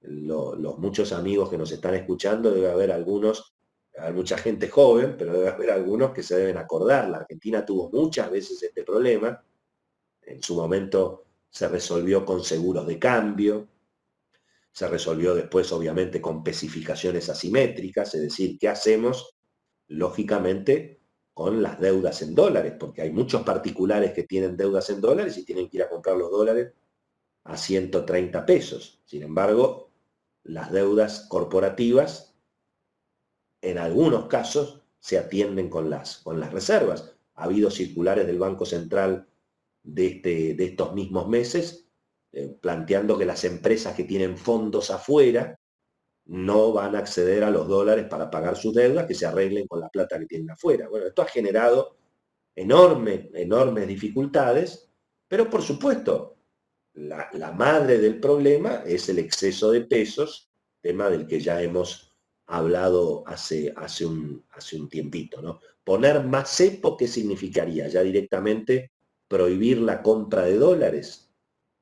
los muchos amigos que nos están escuchando debe haber mucha gente joven, pero debe haber algunos que se deben acordar. La Argentina tuvo muchas veces este problema. En su momento se resolvió con seguros de cambio, se resolvió después obviamente con especificaciones asimétricas, es decir, ¿qué hacemos? Lógicamente con las deudas en dólares, porque hay muchos particulares que tienen deudas en dólares y tienen que ir a comprar los dólares a 130 pesos. Sin embargo, las deudas corporativas, en algunos casos, se atienden con las reservas. Ha habido circulares del Banco Central de estos mismos meses, planteando que las empresas que tienen fondos afuera no van a acceder a los dólares para pagar sus deudas, que se arreglen con la plata que tienen afuera. Bueno, esto ha generado enormes dificultades, pero por supuesto, la madre del problema es el exceso de pesos, tema del que ya hemos hablado hace un tiempito, ¿no? Poner más cepo, ¿qué significaría? Ya directamente prohibir la compra de dólares,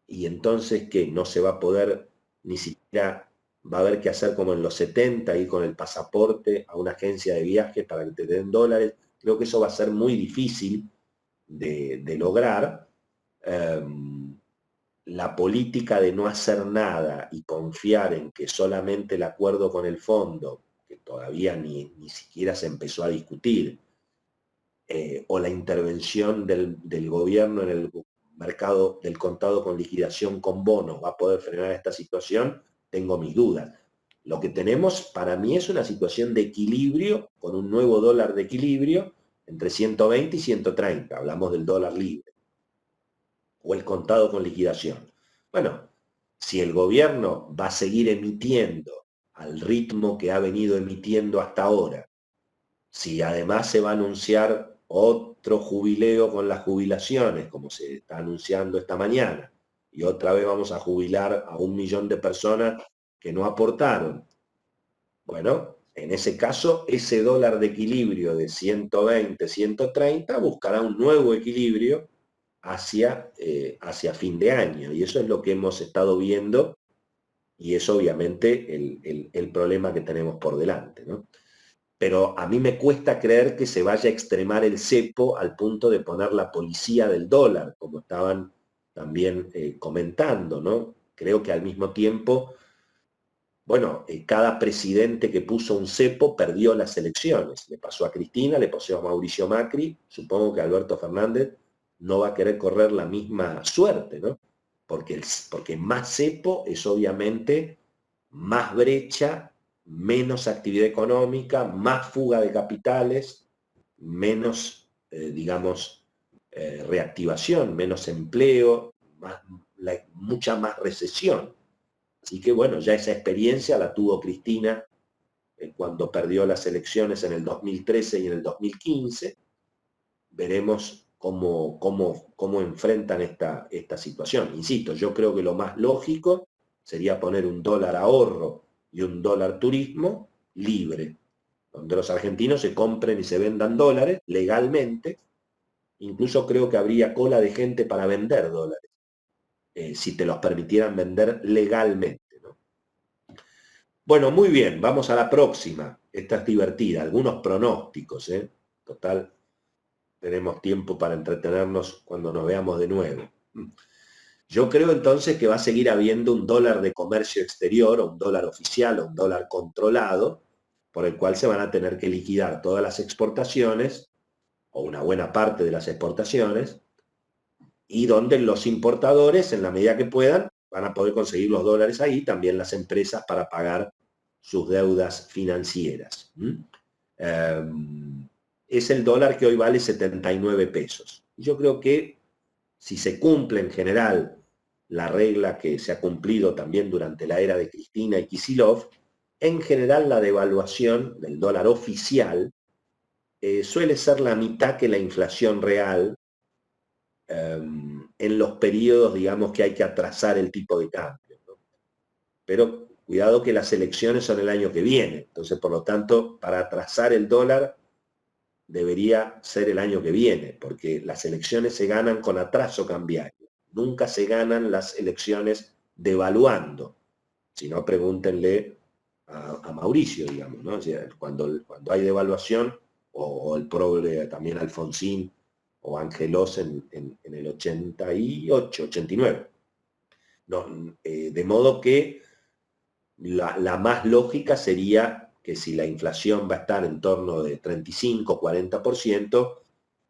y entonces que no se va a poder, ni siquiera va a haber que hacer como en los 70, ir con el pasaporte a una agencia de viajes para que te den dólares. Creo que eso va a ser muy difícil de lograr. La política de no hacer nada y confiar en que solamente el acuerdo con el fondo, que todavía ni siquiera se empezó a discutir, o la intervención del gobierno en el mercado del contado con liquidación con bonos va a poder frenar esta situación, tengo mis dudas. Lo que tenemos para mí es una situación de equilibrio, con un nuevo dólar de equilibrio entre 120 y 130, hablamos del dólar libre, o el contado con liquidación. Bueno, si el gobierno va a seguir emitiendo al ritmo que ha venido emitiendo hasta ahora, si además se va a anunciar otro jubileo con las jubilaciones, como se está anunciando esta mañana, y otra vez vamos a jubilar a 1 millón de personas que no aportaron, bueno, en ese caso, ese dólar de equilibrio de 120, 130 buscará un nuevo equilibrio hacia fin de año, y eso es lo que hemos estado viendo, y es obviamente el problema que tenemos por delante, ¿no? Pero a mí me cuesta creer que se vaya a extremar el cepo al punto de poner la policía del dólar, como estaban también comentando, ¿no? Creo que al mismo tiempo, bueno, cada presidente que puso un cepo perdió las elecciones. Le pasó a Cristina, le pasó a Mauricio Macri, supongo que Alberto Fernández no va a querer correr la misma suerte, ¿no? Porque más cepo es obviamente más brecha, menos actividad económica, más fuga de capitales, menos, reactivación, menos empleo, mucha más recesión. Así que bueno, ya esa experiencia la tuvo Cristina cuando perdió las elecciones en el 2013 y en el 2015. Veremos cómo enfrentan esta situación. Insisto, yo creo que lo más lógico sería poner un dólar ahorro y un dólar turismo libre, donde los argentinos se compren y se vendan dólares legalmente. Incluso creo que habría cola de gente para vender dólares, si te los permitieran vender legalmente, ¿no? Bueno, muy bien, vamos a la próxima. Esta es divertida, algunos pronósticos, ¿eh? Total, tenemos tiempo para entretenernos cuando nos veamos de nuevo. Yo creo entonces que va a seguir habiendo un dólar de comercio exterior, o un dólar oficial, o un dólar controlado, por el cual se van a tener que liquidar todas las exportaciones, o una buena parte de las exportaciones, y donde los importadores, en la medida que puedan, van a poder conseguir los dólares ahí, también las empresas para pagar sus deudas financieras. Es el dólar que hoy vale 79 pesos. Yo creo que si se cumple en general la regla que se ha cumplido también durante la era de Cristina y Kicillof, en general la devaluación del dólar oficial suele ser la mitad que la inflación real en los periodos, digamos, que hay que atrasar el tipo de cambio, ¿no? Pero cuidado que las elecciones son el año que viene, entonces por lo tanto, para atrasar el dólar debería ser el año que viene, porque las elecciones se ganan con atraso cambiario, nunca se ganan las elecciones devaluando, si no pregúntenle a Mauricio, digamos, ¿no? O sea, cuando hay devaluación, o el progre también Alfonsín, o Angelos en el 88, 89. No, de modo que la más lógica sería que si la inflación va a estar en torno de 35, 40%,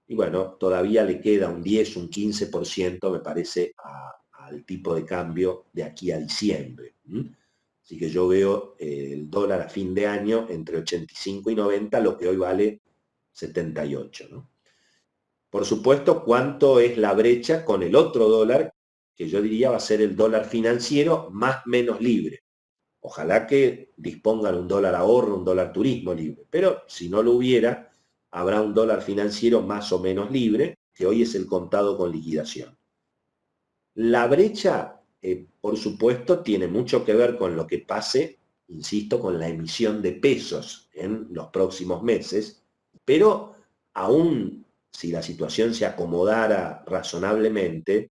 y bueno, todavía le queda un 10, un 15%, me parece, al tipo de cambio de aquí a diciembre. Así que yo veo el dólar a fin de año entre 85 y 90, lo que hoy vale 78, ¿no? Por supuesto, ¿cuánto es la brecha con el otro dólar? Que yo diría va a ser el dólar financiero más menos libre. Ojalá que dispongan un dólar ahorro, un dólar turismo libre. Pero si no lo hubiera, habrá un dólar financiero más o menos libre, que hoy es el contado con liquidación. La brecha, por supuesto, tiene mucho que ver con lo que pase, insisto, con la emisión de pesos en los próximos meses, pero aún si la situación se acomodara razonablemente,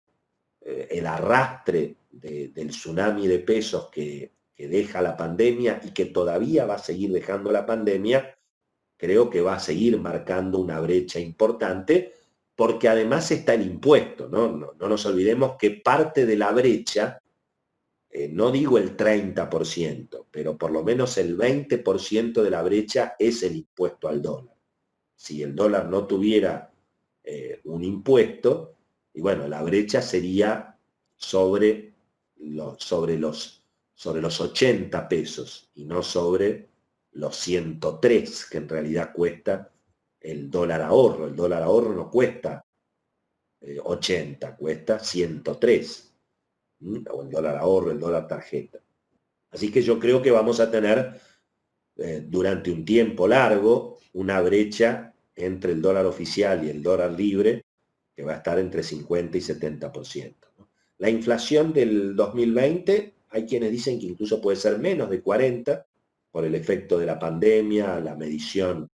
el arrastre del tsunami de pesos que deja la pandemia y que todavía va a seguir dejando la pandemia, creo que va a seguir marcando una brecha importante, porque además está el impuesto, ¿no? No nos olvidemos que parte de la brecha, no digo el 30%, pero por lo menos el 20% de la brecha es el impuesto al dólar. Si el dólar no tuviera un impuesto, y bueno, la brecha sería sobre los 80 pesos y no sobre los 103 que en realidad cuesta el dólar ahorro. El dólar ahorro no cuesta 80, cuesta 103. O el dólar ahorro, el dólar tarjeta. Así que yo creo que vamos a tener durante un tiempo largo una brecha entre el dólar oficial y el dólar libre que va a estar entre 50 y 70%. La inflación del 2020, hay quienes dicen que incluso puede ser menos de 40 por el efecto de la pandemia, la medición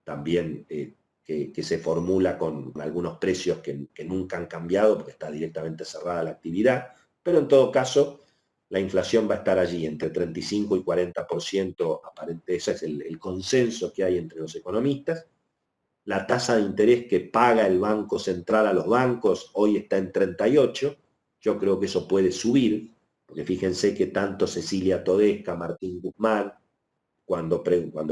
también que se formula con algunos precios que nunca han cambiado porque está directamente cerrada la actividad, pero en todo caso la inflación va a estar allí entre 35 y 40%, aparente, ese es el consenso que hay entre los economistas. La tasa de interés que paga el Banco Central a los bancos hoy está en 38, yo creo que eso puede subir, porque fíjense que tanto Cecilia Todesca, Martín Guzmán, cuando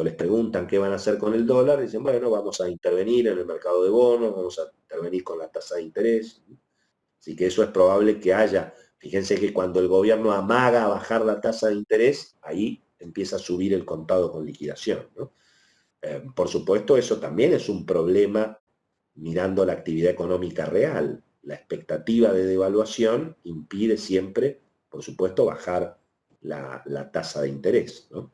les preguntan qué van a hacer con el dólar, dicen, bueno, vamos a intervenir en el mercado de bonos, vamos a intervenir con la tasa de interés. Así que eso es probable que haya. Fíjense que cuando el gobierno amaga a bajar la tasa de interés, ahí empieza a subir el contado con liquidación, ¿no? Por supuesto, eso también es un problema mirando la actividad económica real. La expectativa de devaluación impide siempre, por supuesto, bajar la tasa de interés, ¿no?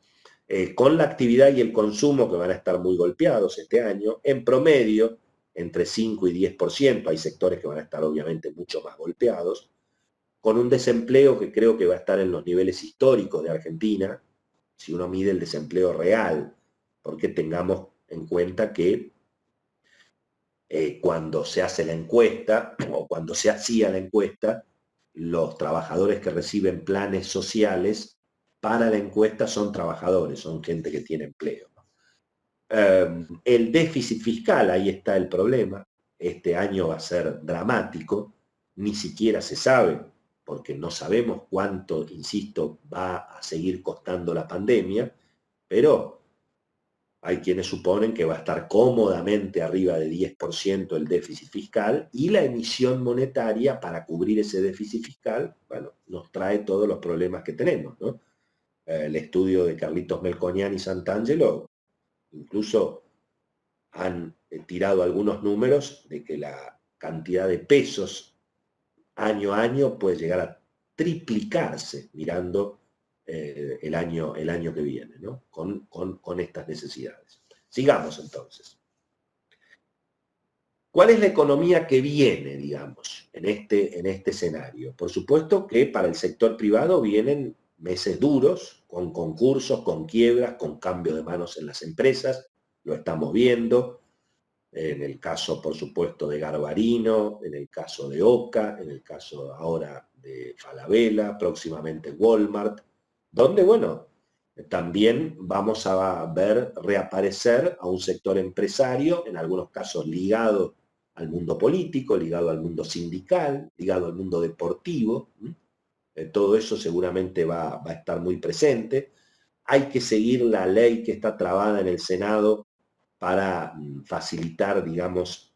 Con la actividad y el consumo que van a estar muy golpeados este año, en promedio, entre 5 y 10%, hay sectores que van a estar obviamente mucho más golpeados, con un desempleo que creo que va a estar en los niveles históricos de Argentina, si uno mide el desempleo real, porque tengamos en cuenta que cuando se hace la encuesta, o cuando se hacía la encuesta, los trabajadores que reciben planes sociales para la encuesta son trabajadores, son gente que tiene empleo. El déficit fiscal, ahí está el problema. Este año va a ser dramático, ni siquiera se sabe, porque no sabemos cuánto, insisto, va a seguir costando la pandemia, pero hay quienes suponen que va a estar cómodamente arriba de 10% el déficit fiscal, y la emisión monetaria para cubrir ese déficit fiscal, bueno, nos trae todos los problemas que tenemos, ¿no? el estudio de Carlitos Melconian y Santangelo incluso han tirado algunos números de que la cantidad de pesos año a año puede llegar a triplicarse mirando el año que viene, ¿no? Con estas necesidades. Sigamos entonces. ¿Cuál es la economía que viene, digamos, en este escenario? Por supuesto que para el sector privado vienen meses duros, con concursos, con quiebras, con cambio de manos en las empresas, lo estamos viendo, en el caso, por supuesto, de Garbarino, en el caso de Oca, en el caso ahora de Falabella, próximamente Walmart, donde, bueno, también vamos a ver reaparecer a un sector empresario, en algunos casos ligado al mundo político, ligado al mundo sindical, ligado al mundo deportivo. Todo eso seguramente va a estar muy presente. Hay que seguir la ley que está trabada en el Senado para facilitar, digamos,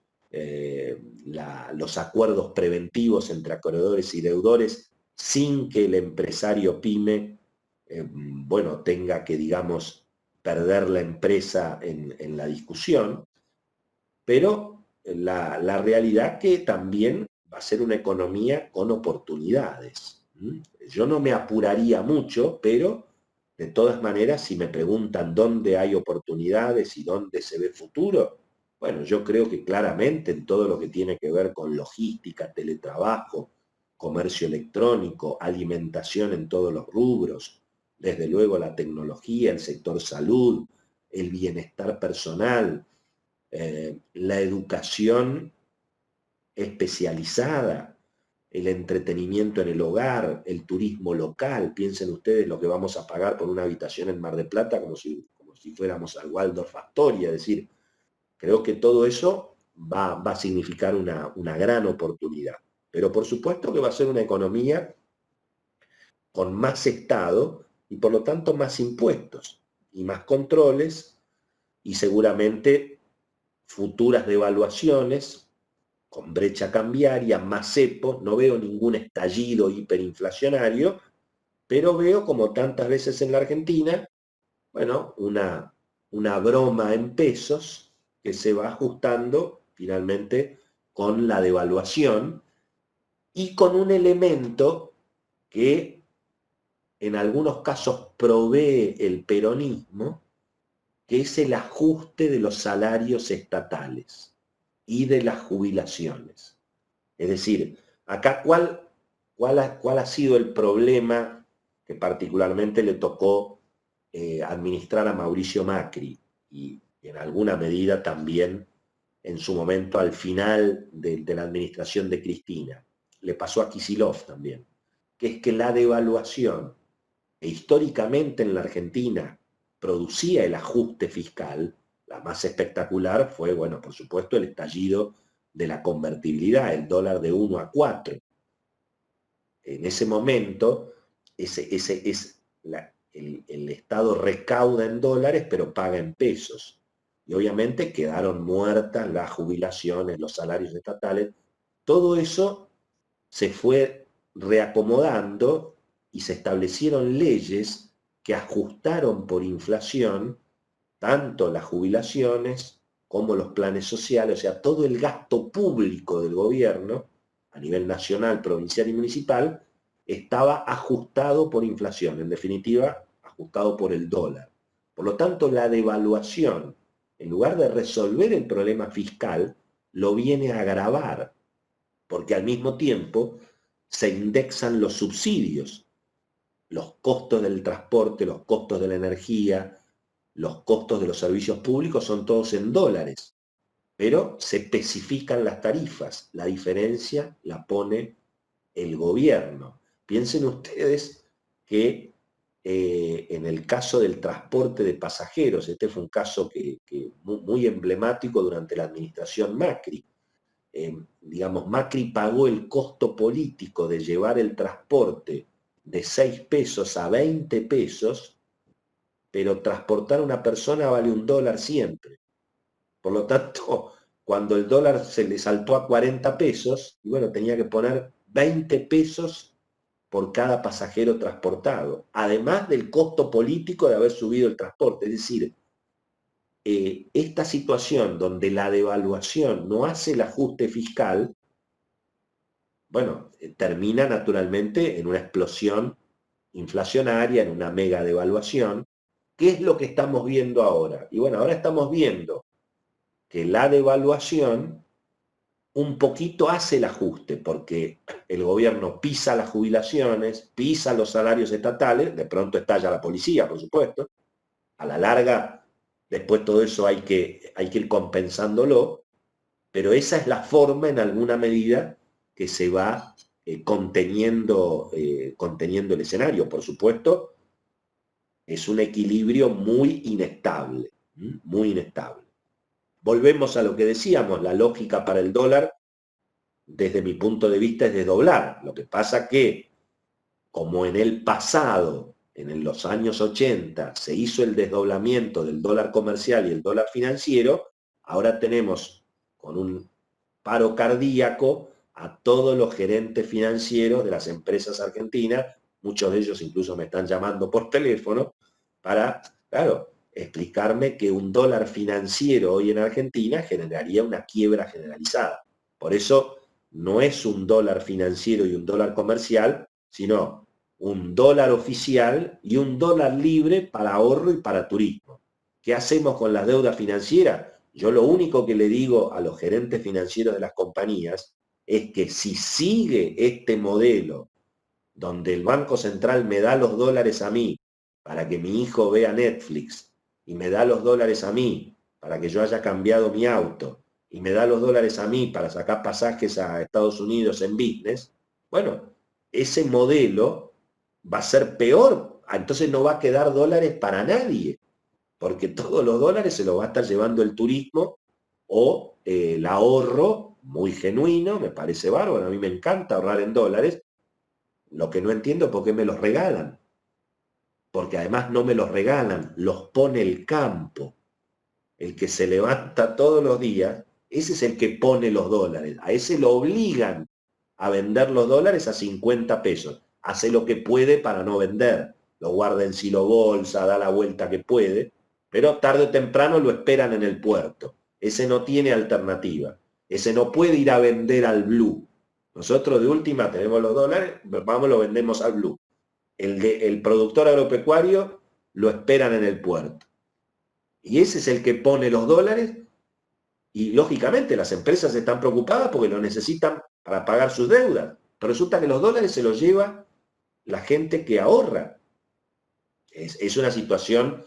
los acuerdos preventivos entre acreedores y deudores sin que el empresario pyme, bueno, tenga que, digamos, perder la empresa en la discusión, pero la realidad que también va a ser una economía con oportunidades. Yo no me apuraría mucho, pero de todas maneras, si me preguntan dónde hay oportunidades y dónde se ve futuro, bueno, yo creo que claramente en todo lo que tiene que ver con logística, teletrabajo, comercio electrónico, alimentación en todos los rubros, desde luego la tecnología, el sector salud, el bienestar personal, la educación especializada, el entretenimiento en el hogar, el turismo local. Piensen ustedes lo que vamos a pagar por una habitación en Mar del Plata como si fuéramos al Waldorf Astoria. Es decir, creo que todo eso va a significar una gran oportunidad. Pero por supuesto que va a ser una economía con más Estado y por lo tanto más impuestos y más controles y seguramente futuras devaluaciones con brecha cambiaria, más cepo. No veo ningún estallido hiperinflacionario, pero veo, como tantas veces en la Argentina, bueno, una broma en pesos que se va ajustando finalmente con la devaluación y con un elemento que en algunos casos provee el peronismo, que es el ajuste de los salarios estatales y de las jubilaciones. Es decir, acá cuál ha sido el problema que particularmente le tocó administrar a Mauricio Macri y en alguna medida también en su momento al final de la administración de Cristina. Le pasó a Kicillof también, que es que la devaluación, e históricamente en la Argentina producía el ajuste fiscal. La más espectacular fue, bueno, por supuesto, el estallido de la convertibilidad, el dólar de 1 a 4. En ese momento, el Estado recauda en dólares, pero paga en pesos. Y obviamente quedaron muertas las jubilaciones, los salarios estatales. Todo eso se fue reacomodando y se establecieron leyes que ajustaron por inflación tanto las jubilaciones como los planes sociales, o sea, todo el gasto público del gobierno a nivel nacional, provincial y municipal estaba ajustado por inflación, en definitiva, ajustado por el dólar. Por lo tanto, la devaluación, en lugar de resolver el problema fiscal, lo viene a agravar, porque al mismo tiempo se indexan los subsidios, los costos del transporte, los costos de la energía, los costos de los servicios públicos son todos en dólares, pero se especifican las tarifas. La diferencia la pone el gobierno. Piensen ustedes que en el caso del transporte de pasajeros, este fue un caso muy emblemático durante la administración Macri. Digamos, Macri pagó el costo político de llevar el transporte de 6 pesos a 20 pesos, pero transportar a una persona vale $1 siempre. Por lo tanto, cuando el dólar se le saltó a 40 pesos, y bueno, tenía que poner 20 pesos por cada pasajero transportado, además del costo político de haber subido el transporte. Es decir, esta situación donde la devaluación no hace el ajuste fiscal, bueno, termina naturalmente en una explosión inflacionaria, en una mega devaluación. ¿Qué es lo que estamos viendo ahora? Y bueno, ahora estamos viendo que la devaluación un poquito hace el ajuste, porque el gobierno pisa las jubilaciones, pisa los salarios estatales, de pronto estalla la policía, por supuesto. A la larga, después todo eso hay que ir compensándolo, pero esa es la forma en alguna medida que se va conteniendo el escenario. Por supuesto, es un equilibrio muy inestable, muy inestable. Volvemos a lo que decíamos, la lógica para el dólar, desde mi punto de vista, es desdoblar. Lo que pasa que, como en el pasado, en los años 80, se hizo el desdoblamiento del dólar comercial y el dólar financiero, ahora tenemos con un paro cardíaco a todos los gerentes financieros de las empresas argentinas, muchos de ellos incluso me están llamando por teléfono, para, claro, explicarme que un dólar financiero hoy en Argentina generaría una quiebra generalizada. Por eso no es un dólar financiero y un dólar comercial, sino un dólar oficial y un dólar libre para ahorro y para turismo. ¿Qué hacemos con las deudas financieras? Yo lo único que le digo a los gerentes financieros de las compañías es que si sigue este modelo donde el Banco Central me da los dólares a mí para que mi hijo vea Netflix y me da los dólares a mí para que yo haya cambiado mi auto y me da los dólares a mí para sacar pasajes a Estados Unidos en business, bueno, ese modelo va a ser peor, entonces no va a quedar dólares para nadie, porque todos los dólares se los va a estar llevando el turismo o el ahorro, muy genuino, me parece bárbaro, a mí me encanta ahorrar en dólares. Lo que no entiendo es por qué me los regalan, porque además no me los regalan, los pone el campo. El que se levanta todos los días, ese es el que pone los dólares, a ese lo obligan a vender los dólares a 50 pesos, hace lo que puede para no vender, lo guarda en silo bolsa, da la vuelta que puede, pero tarde o temprano lo esperan en el puerto. Ese no tiene alternativa, ese no puede ir a vender al blue. Nosotros de última tenemos los dólares, vamos, lo vendemos al blue. El productor agropecuario lo esperan en el puerto. Y ese es el que pone los dólares y lógicamente las empresas están preocupadas porque lo necesitan para pagar sus deudas. Pero resulta que los dólares se los lleva la gente que ahorra. Es una situación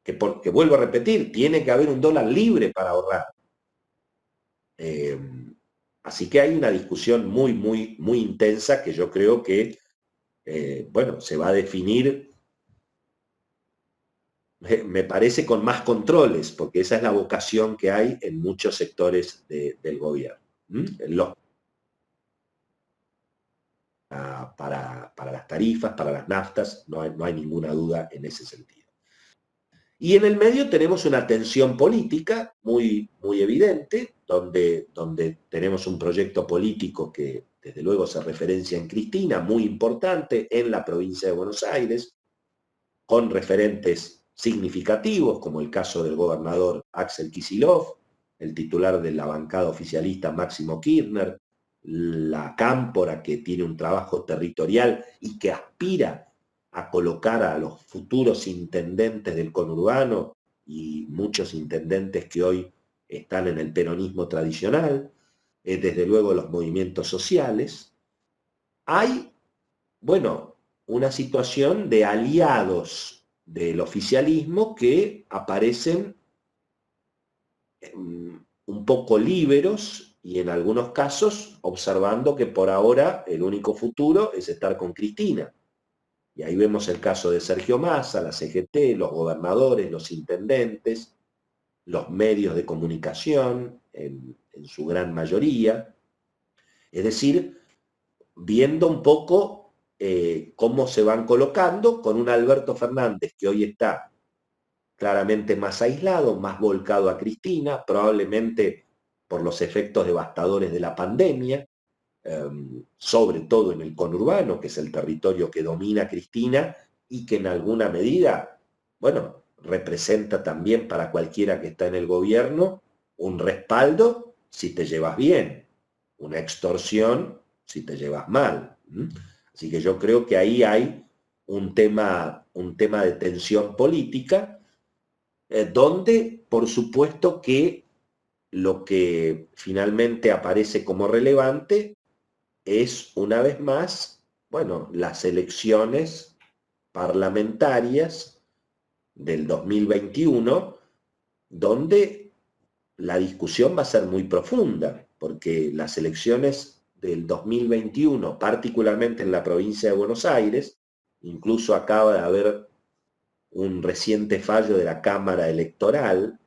que vuelvo a repetir, tiene que haber un dólar libre para ahorrar. Así que hay una discusión muy, muy, muy intensa que yo creo que, bueno, se va a definir, me parece, con más controles, porque esa es la vocación que hay en muchos sectores del gobierno. Para las tarifas, para las naftas, no hay ninguna duda en ese sentido. Y en el medio tenemos una tensión política muy, muy evidente, donde tenemos un proyecto político que desde luego se referencia en Cristina, muy importante en la provincia de Buenos Aires, con referentes significativos, como el caso del gobernador Axel Kicillof, el titular de la bancada oficialista Máximo Kirchner, la Cámpora, que tiene un trabajo territorial y que aspira a colocar a los futuros intendentes del conurbano y muchos intendentes que hoy están en el peronismo tradicional, desde luego los movimientos sociales. Hay, bueno, una situación de aliados del oficialismo que aparecen un poco líberos y en algunos casos observando que por ahora el único futuro es estar con Cristina. Y ahí vemos el caso de Sergio Massa, la CGT, los gobernadores, los intendentes, los medios de comunicación en su gran mayoría. Es decir, viendo un poco cómo se van colocando con un Alberto Fernández que hoy está claramente más aislado, más volcado a Cristina, probablemente por los efectos devastadores de la pandemia, sobre todo en el conurbano, que es el territorio que domina Cristina y que en alguna medida, bueno, representa también para cualquiera que está en el gobierno un respaldo si te llevas bien, una extorsión si te llevas mal. Así que yo creo que ahí hay un tema de tensión política, donde por supuesto que lo que finalmente aparece como relevante es, una vez más, bueno, las elecciones parlamentarias del 2021, donde la discusión va a ser muy profunda, porque las elecciones del 2021, particularmente en la provincia de Buenos Aires, incluso acaba de haber un reciente fallo de la Cámara Electoral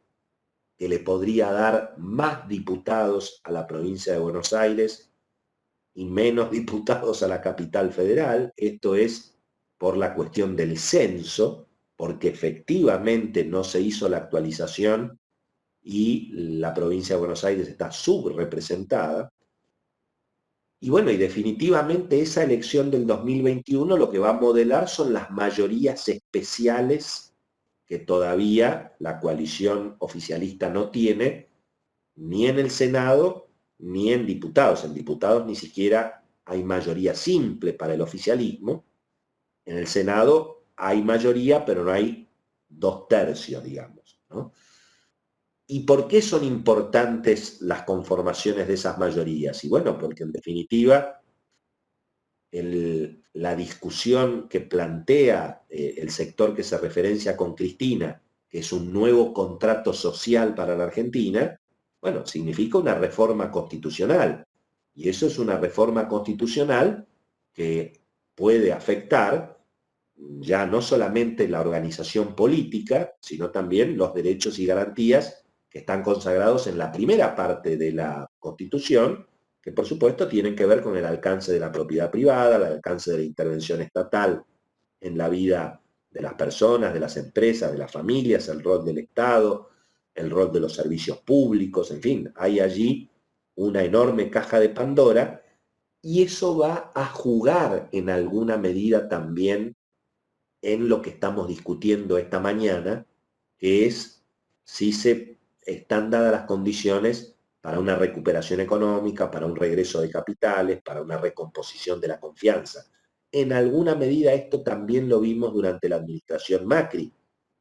que le podría dar más diputados a la provincia de Buenos Aires y menos diputados a la capital federal. Esto es por la cuestión del censo, porque efectivamente no se hizo la actualización y la provincia de Buenos Aires está subrepresentada. Y bueno, y definitivamente esa elección del 2021 lo que va a modelar son las mayorías especiales que todavía la coalición oficialista no tiene, ni en el Senado, ni en diputados. En diputados ni siquiera hay mayoría simple para el oficialismo. En el Senado hay mayoría, pero no hay 2/3, digamos, ¿no? ¿Y por qué son importantes las conformaciones de esas mayorías? Y bueno, porque en definitiva la discusión que plantea el sector que se referencia con Cristina, que es un nuevo contrato social para la Argentina, bueno, significa una reforma constitucional. Y eso es una reforma constitucional que puede afectar ya no solamente la organización política, sino también los derechos y garantías que están consagrados en la primera parte de la Constitución, que por supuesto tienen que ver con el alcance de la propiedad privada, el alcance de la intervención estatal en la vida de las personas, de las empresas, de las familias, el rol del Estado, el rol de los servicios públicos, en fin, hay allí una enorme caja de Pandora y eso va a jugar en alguna medida también en lo que estamos discutiendo esta mañana, que es si se están dadas las condiciones para una recuperación económica, para un regreso de capitales, para una recomposición de la confianza. En alguna medida esto también lo vimos durante la administración Macri,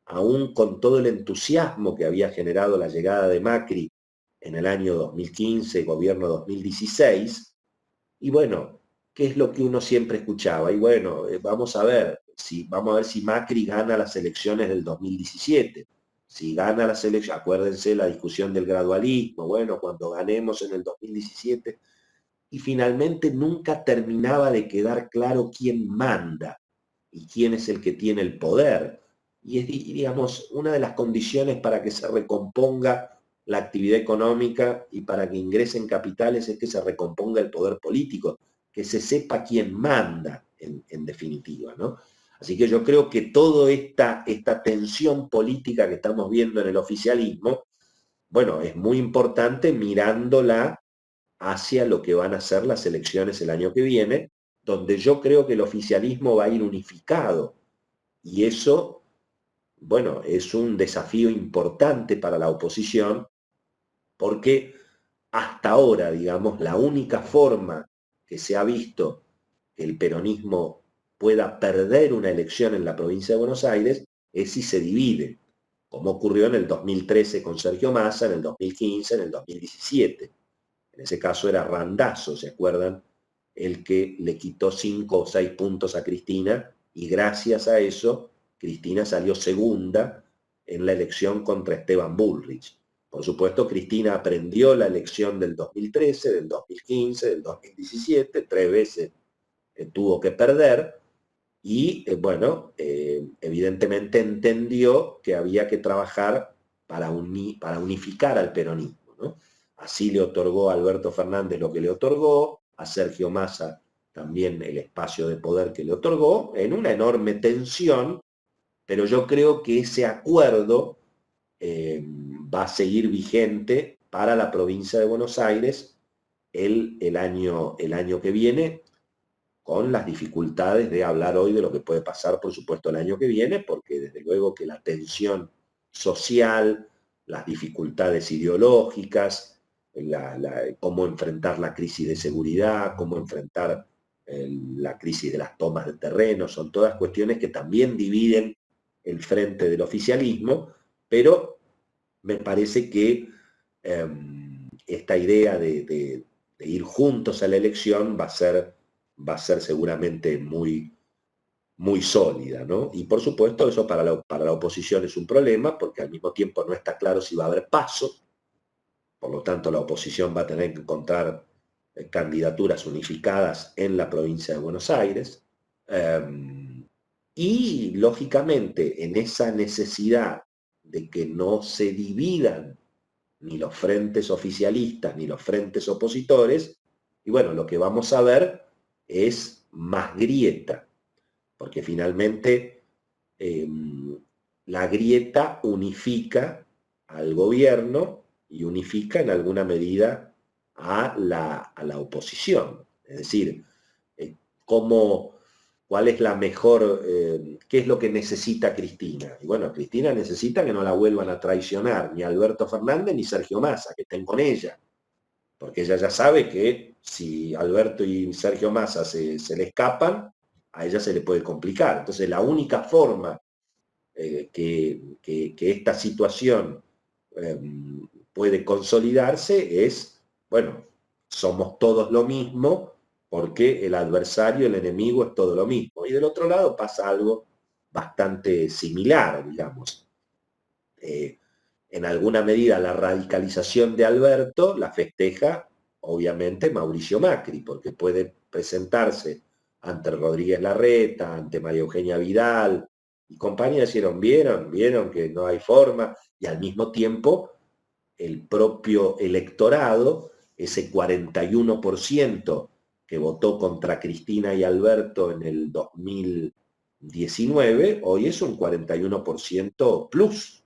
aún con todo el entusiasmo que había generado la llegada de Macri en el año 2015, gobierno 2016, y bueno, ¿qué es lo que uno siempre escuchaba? Y bueno, vamos a ver si Macri gana las elecciones del 2017. Si gana las elecciones, acuérdense la discusión del gradualismo, bueno, cuando ganemos en el 2017, y finalmente nunca terminaba de quedar claro quién manda y quién es el que tiene el poder. Y es, digamos, una de las condiciones para que se recomponga la actividad económica y para que ingresen capitales es que se recomponga el poder político, que se sepa quién manda, en definitiva, ¿no? Así que yo creo que toda esta tensión política que estamos viendo en el oficialismo, bueno, es muy importante mirándola hacia lo que van a ser las elecciones el año que viene, donde yo creo que el oficialismo va a ir unificado. Y eso, bueno, es un desafío importante para la oposición, porque hasta ahora, digamos, la única forma que se ha visto que el peronismo pueda perder una elección en la provincia de Buenos Aires es si se divide, como ocurrió en el 2013 con Sergio Massa, en el 2015, en el 2017. En ese caso era Randazzo, ¿se acuerdan? El que le quitó 5 o 6 puntos a Cristina y gracias a eso Cristina salió segunda en la elección contra Esteban Bullrich. Por supuesto, Cristina aprendió la elección del 2013, del 2015, del 2017, 3 veces tuvo que perder y, bueno, evidentemente entendió que había que trabajar para unificar al peronismo, ¿no? Así le otorgó a Alberto Fernández lo que le otorgó, a Sergio Massa también el espacio de poder que le otorgó, en una enorme tensión, pero yo creo que ese acuerdo va a seguir vigente para la provincia de Buenos Aires, el año que viene, con las dificultades de hablar hoy de lo que puede pasar, por supuesto, el año que viene, porque desde luego que la tensión social, las dificultades ideológicas, cómo enfrentar la crisis de seguridad, cómo enfrentar la crisis de las tomas de terreno, son todas cuestiones que también dividen el frente del oficialismo, pero me parece que esta idea de ir juntos a la elección va a ser seguramente muy sólida, ¿no? Y por supuesto eso para la oposición es un problema, porque al mismo tiempo no está claro si va a haber paso, por lo tanto la oposición va a tener que encontrar candidaturas unificadas en la provincia de Buenos Aires, y lógicamente en esa necesidad de que no se dividan ni los frentes oficialistas ni los frentes opositores, y bueno, lo que vamos a ver es más grieta, porque finalmente la grieta unifica al gobierno y unifica en alguna medida a la oposición. Es decir, cómo, cuál es la mejor, qué es lo que necesita Cristina. Y bueno, Cristina necesita que no la vuelvan a traicionar ni Alberto Fernández ni Sergio Massa, que estén con ella, porque ella ya sabe que si Alberto y Sergio Massa se le escapan, a ella se le puede complicar. Entonces la única forma que esta situación puede consolidarse es, bueno, somos todos lo mismo, porque el adversario, el enemigo es todo lo mismo. Y del otro lado pasa algo bastante similar, digamos. En alguna medida la radicalización de Alberto la festeja, obviamente, Mauricio Macri, porque puede presentarse ante Rodríguez Larreta, ante María Eugenia Vidal y compañía, vieron que no hay forma, y al mismo tiempo el propio electorado, ese 41% que votó contra Cristina y Alberto en el 2019, hoy es un 41% plus,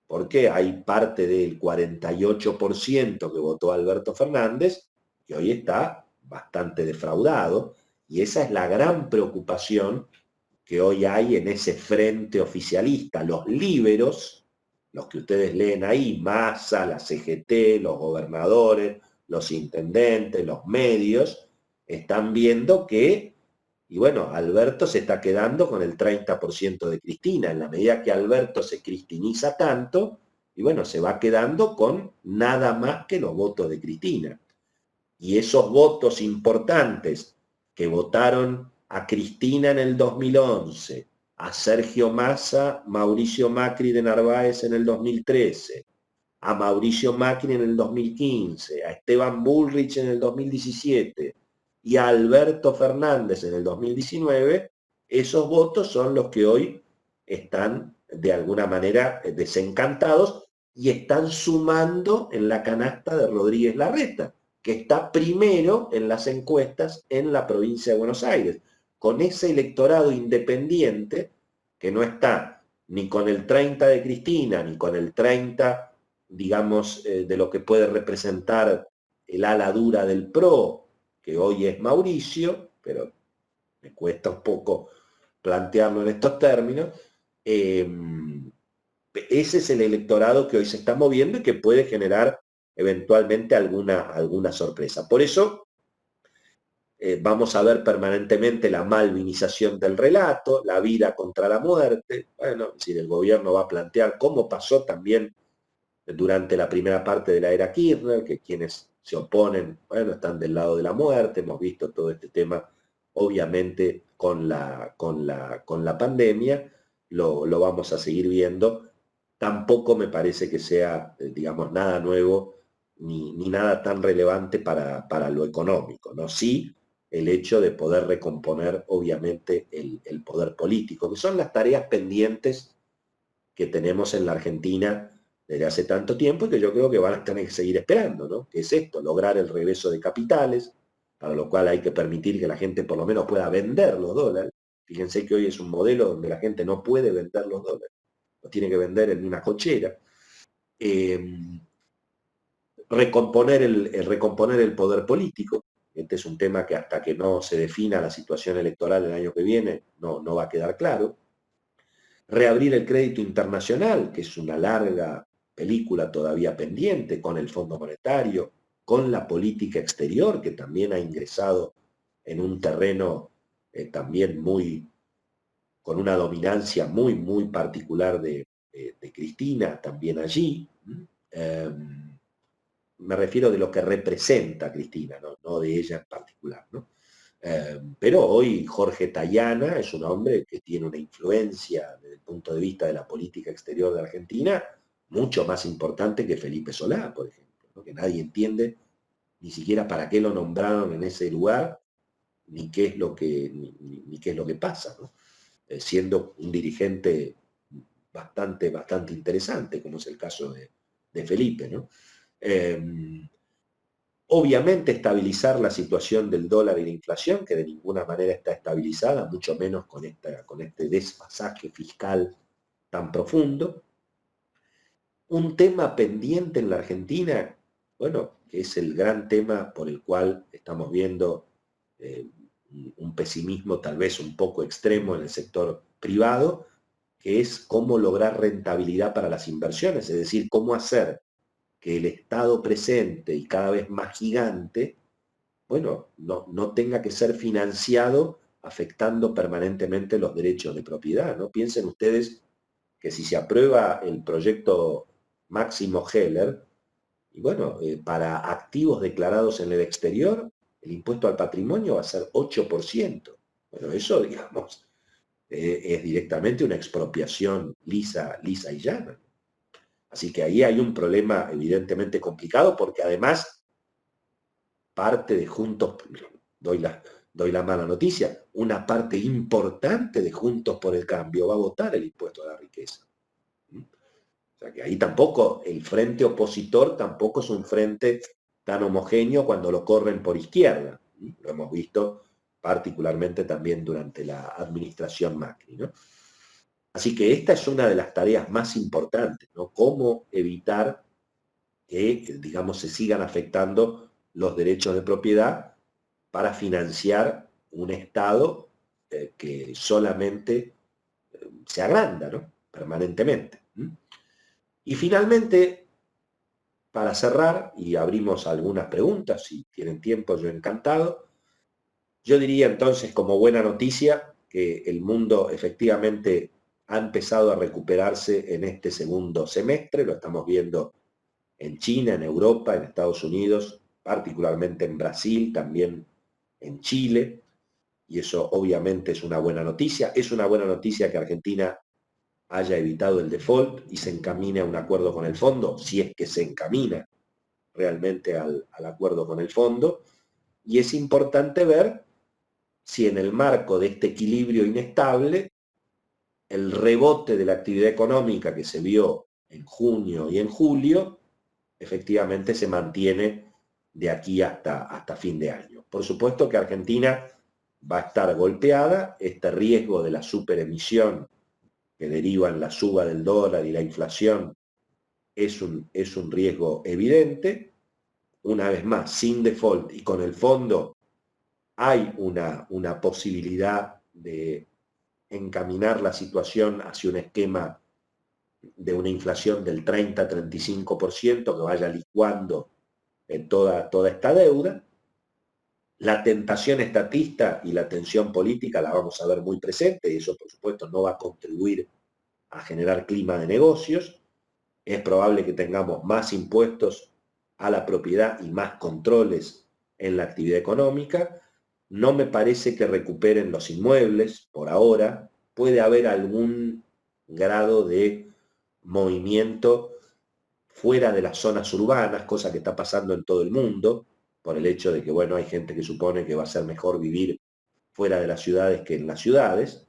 porque hay parte del 48% que votó Alberto Fernández, que hoy está bastante defraudado, y esa es la gran preocupación que hoy hay en ese frente oficialista. Los líberos, los que ustedes leen ahí, Massa, la CGT, los gobernadores, los intendentes, los medios, están viendo que, y bueno, Alberto se está quedando con el 30% de Cristina, en la medida que Alberto se cristiniza tanto, y bueno, se va quedando con nada más que los votos de Cristina. Y esos votos importantes que votaron a Cristina en el 2011, a Sergio Massa, Mauricio Macri de Narváez en el 2013, a Mauricio Macri en el 2015, a Esteban Bullrich en el 2017 y a Alberto Fernández en el 2019, esos votos son los que hoy están de alguna manera desencantados y están sumando en la canasta de Rodríguez Larreta, que está primero en las encuestas en la provincia de Buenos Aires, con ese electorado independiente que no está ni con el 30 de Cristina, ni con el 30, digamos, de lo que puede representar el ala dura del PRO, que hoy es Mauricio, pero me cuesta un poco plantearlo en estos términos. Ese es el electorado que hoy se está moviendo y que puede generar eventualmente alguna sorpresa. Por eso vamos a ver permanentemente la malvinización del relato, la vida contra la muerte. Bueno, si el gobierno va a plantear cómo pasó también durante la primera parte de la era Kirchner, que quienes se oponen, bueno, están del lado de la muerte. Hemos visto todo este tema, obviamente, con la pandemia, lo vamos a seguir viendo. Tampoco me parece que sea, digamos, nada nuevo ni nada tan relevante para lo económico, ¿no? Sí, el hecho de poder recomponer, obviamente, el poder político, que son las tareas pendientes que tenemos en la Argentina desde hace tanto tiempo y que yo creo que van a tener que seguir esperando, ¿no? Que es esto, lograr el regreso de capitales, para lo cual hay que permitir que la gente por lo menos pueda vender los dólares. Fíjense que hoy es un modelo donde la gente no puede vender los dólares, los tiene que vender en una cochera. recomponer el poder político. Este es un tema que hasta que no se defina la situación electoral el año que viene no va a quedar claro. Reabrir el crédito internacional, que es una larga película todavía pendiente, con el Fondo Monetario, con la política exterior, que también ha ingresado en un terreno también con una dominancia muy particular de Cristina, también allí. Me refiero de lo que representa Cristina, no de ella en particular, ¿no? Pero hoy Jorge Tayana es un hombre que tiene una influencia desde el punto de vista de la política exterior de Argentina mucho más importante que Felipe Solá, por ejemplo, ¿no? Que nadie entiende ni siquiera para qué lo nombraron en ese lugar, ni qué es lo que, ni qué es lo que pasa, ¿no? Siendo un dirigente bastante interesante, como es el caso de Felipe, ¿no? Obviamente estabilizar la situación del dólar y la inflación, que de ninguna manera está estabilizada, mucho menos con este desfasaje fiscal tan profundo. Un tema pendiente en la Argentina, bueno, que es el gran tema por el cual estamos viendo un pesimismo tal vez un poco extremo en el sector privado, que es cómo lograr rentabilidad para las inversiones, es decir, cómo hacer que el Estado presente y cada vez más gigante, bueno, no tenga que ser financiado afectando permanentemente los derechos de propiedad, ¿no? Piensen ustedes que si se aprueba el proyecto Máximo Heller, y bueno, para activos declarados en el exterior, el impuesto al patrimonio va a ser 8%. Bueno, eso, digamos, es directamente una expropiación lisa y llana. Así que ahí hay un problema evidentemente complicado, porque además parte de Juntos, doy la mala noticia, una parte importante de Juntos por el Cambio va a votar el impuesto a la riqueza. O sea que ahí tampoco, el frente opositor tampoco es un frente tan homogéneo cuando lo corren por izquierda. Lo hemos visto particularmente también durante la administración Macri, ¿no? Así que esta es una de las tareas más importantes, ¿no? Cómo evitar que, digamos, se sigan afectando los derechos de propiedad para financiar un Estado que solamente se agranda, ¿no? Permanentemente. Y finalmente, para cerrar, y abrimos algunas preguntas, si tienen tiempo, yo encantado, yo diría entonces como buena noticia que el mundo efectivamente ha empezado a recuperarse en este segundo semestre, lo estamos viendo en China, en Europa, en Estados Unidos, particularmente en Brasil, también en Chile, y eso obviamente es una buena noticia. Es una buena noticia que Argentina haya evitado el default y se encamine a un acuerdo con el fondo, si es que se encamina realmente al acuerdo con el fondo, y es importante ver si en el marco de este equilibrio inestable, el rebote de la actividad económica que se vio en junio y en julio, efectivamente se mantiene de aquí hasta fin de año. Por supuesto que Argentina va a estar golpeada, este riesgo de la superemisión que deriva en la suba del dólar y la inflación es un riesgo evidente. Una vez más, sin default y con el fondo, hay una posibilidad de encaminar la situación hacia un esquema de una inflación del 30-35% que vaya licuando toda esta deuda. La tentación estatista y la tensión política la vamos a ver muy presente, y eso por supuesto no va a contribuir a generar clima de negocios. Es probable que tengamos más impuestos a la propiedad y más controles en la actividad económica. No me parece que recuperen los inmuebles por ahora. Puede haber algún grado de movimiento fuera de las zonas urbanas, cosa que está pasando en todo el mundo, por el hecho de que, bueno, hay gente que supone que va a ser mejor vivir fuera de las ciudades que en las ciudades.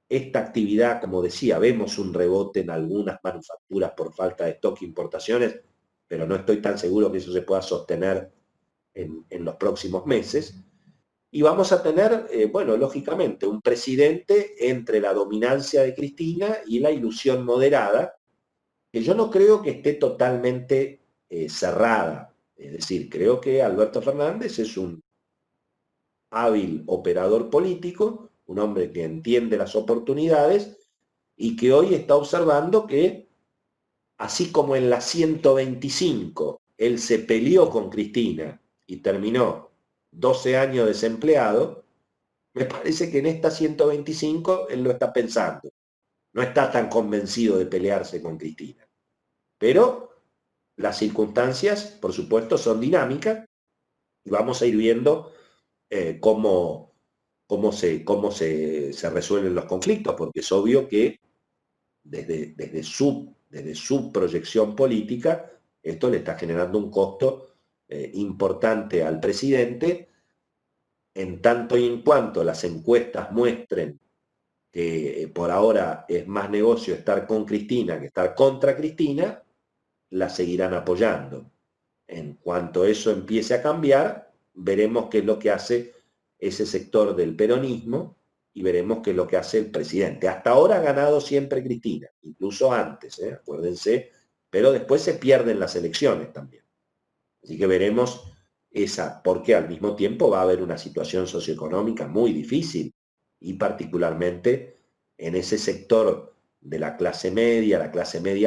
Esta actividad, como decía, vemos un rebote en algunas manufacturas por falta de stock e importaciones, pero no estoy tan seguro que eso se pueda sostener en los próximos meses. Y vamos a tener, bueno, lógicamente, un presidente entre la dominancia de Cristina y la ilusión moderada, que yo no creo que esté totalmente cerrada. Es decir, creo que Alberto Fernández es un hábil operador político, un hombre que entiende las oportunidades y que hoy está observando que, así como en la 125 él se peleó con Cristina y terminó 12 años desempleado, me parece que en esta 125 él lo está pensando. No está tan convencido de pelearse con Cristina. Pero las circunstancias, por supuesto, son dinámicas y vamos a ir viendo cómo se resuelven los conflictos, porque es obvio que desde su proyección política, esto le está generando un costo importante al presidente, en tanto y en cuanto las encuestas muestren que por ahora es más negocio estar con Cristina que estar contra Cristina, la seguirán apoyando. En cuanto eso empiece a cambiar, veremos qué es lo que hace ese sector del peronismo y veremos qué es lo que hace el presidente. Hasta ahora ha ganado siempre Cristina, incluso antes, acuérdense, pero después se pierden las elecciones también. Así que veremos esa, porque al mismo tiempo va a haber una situación socioeconómica muy difícil y particularmente en ese sector de la clase media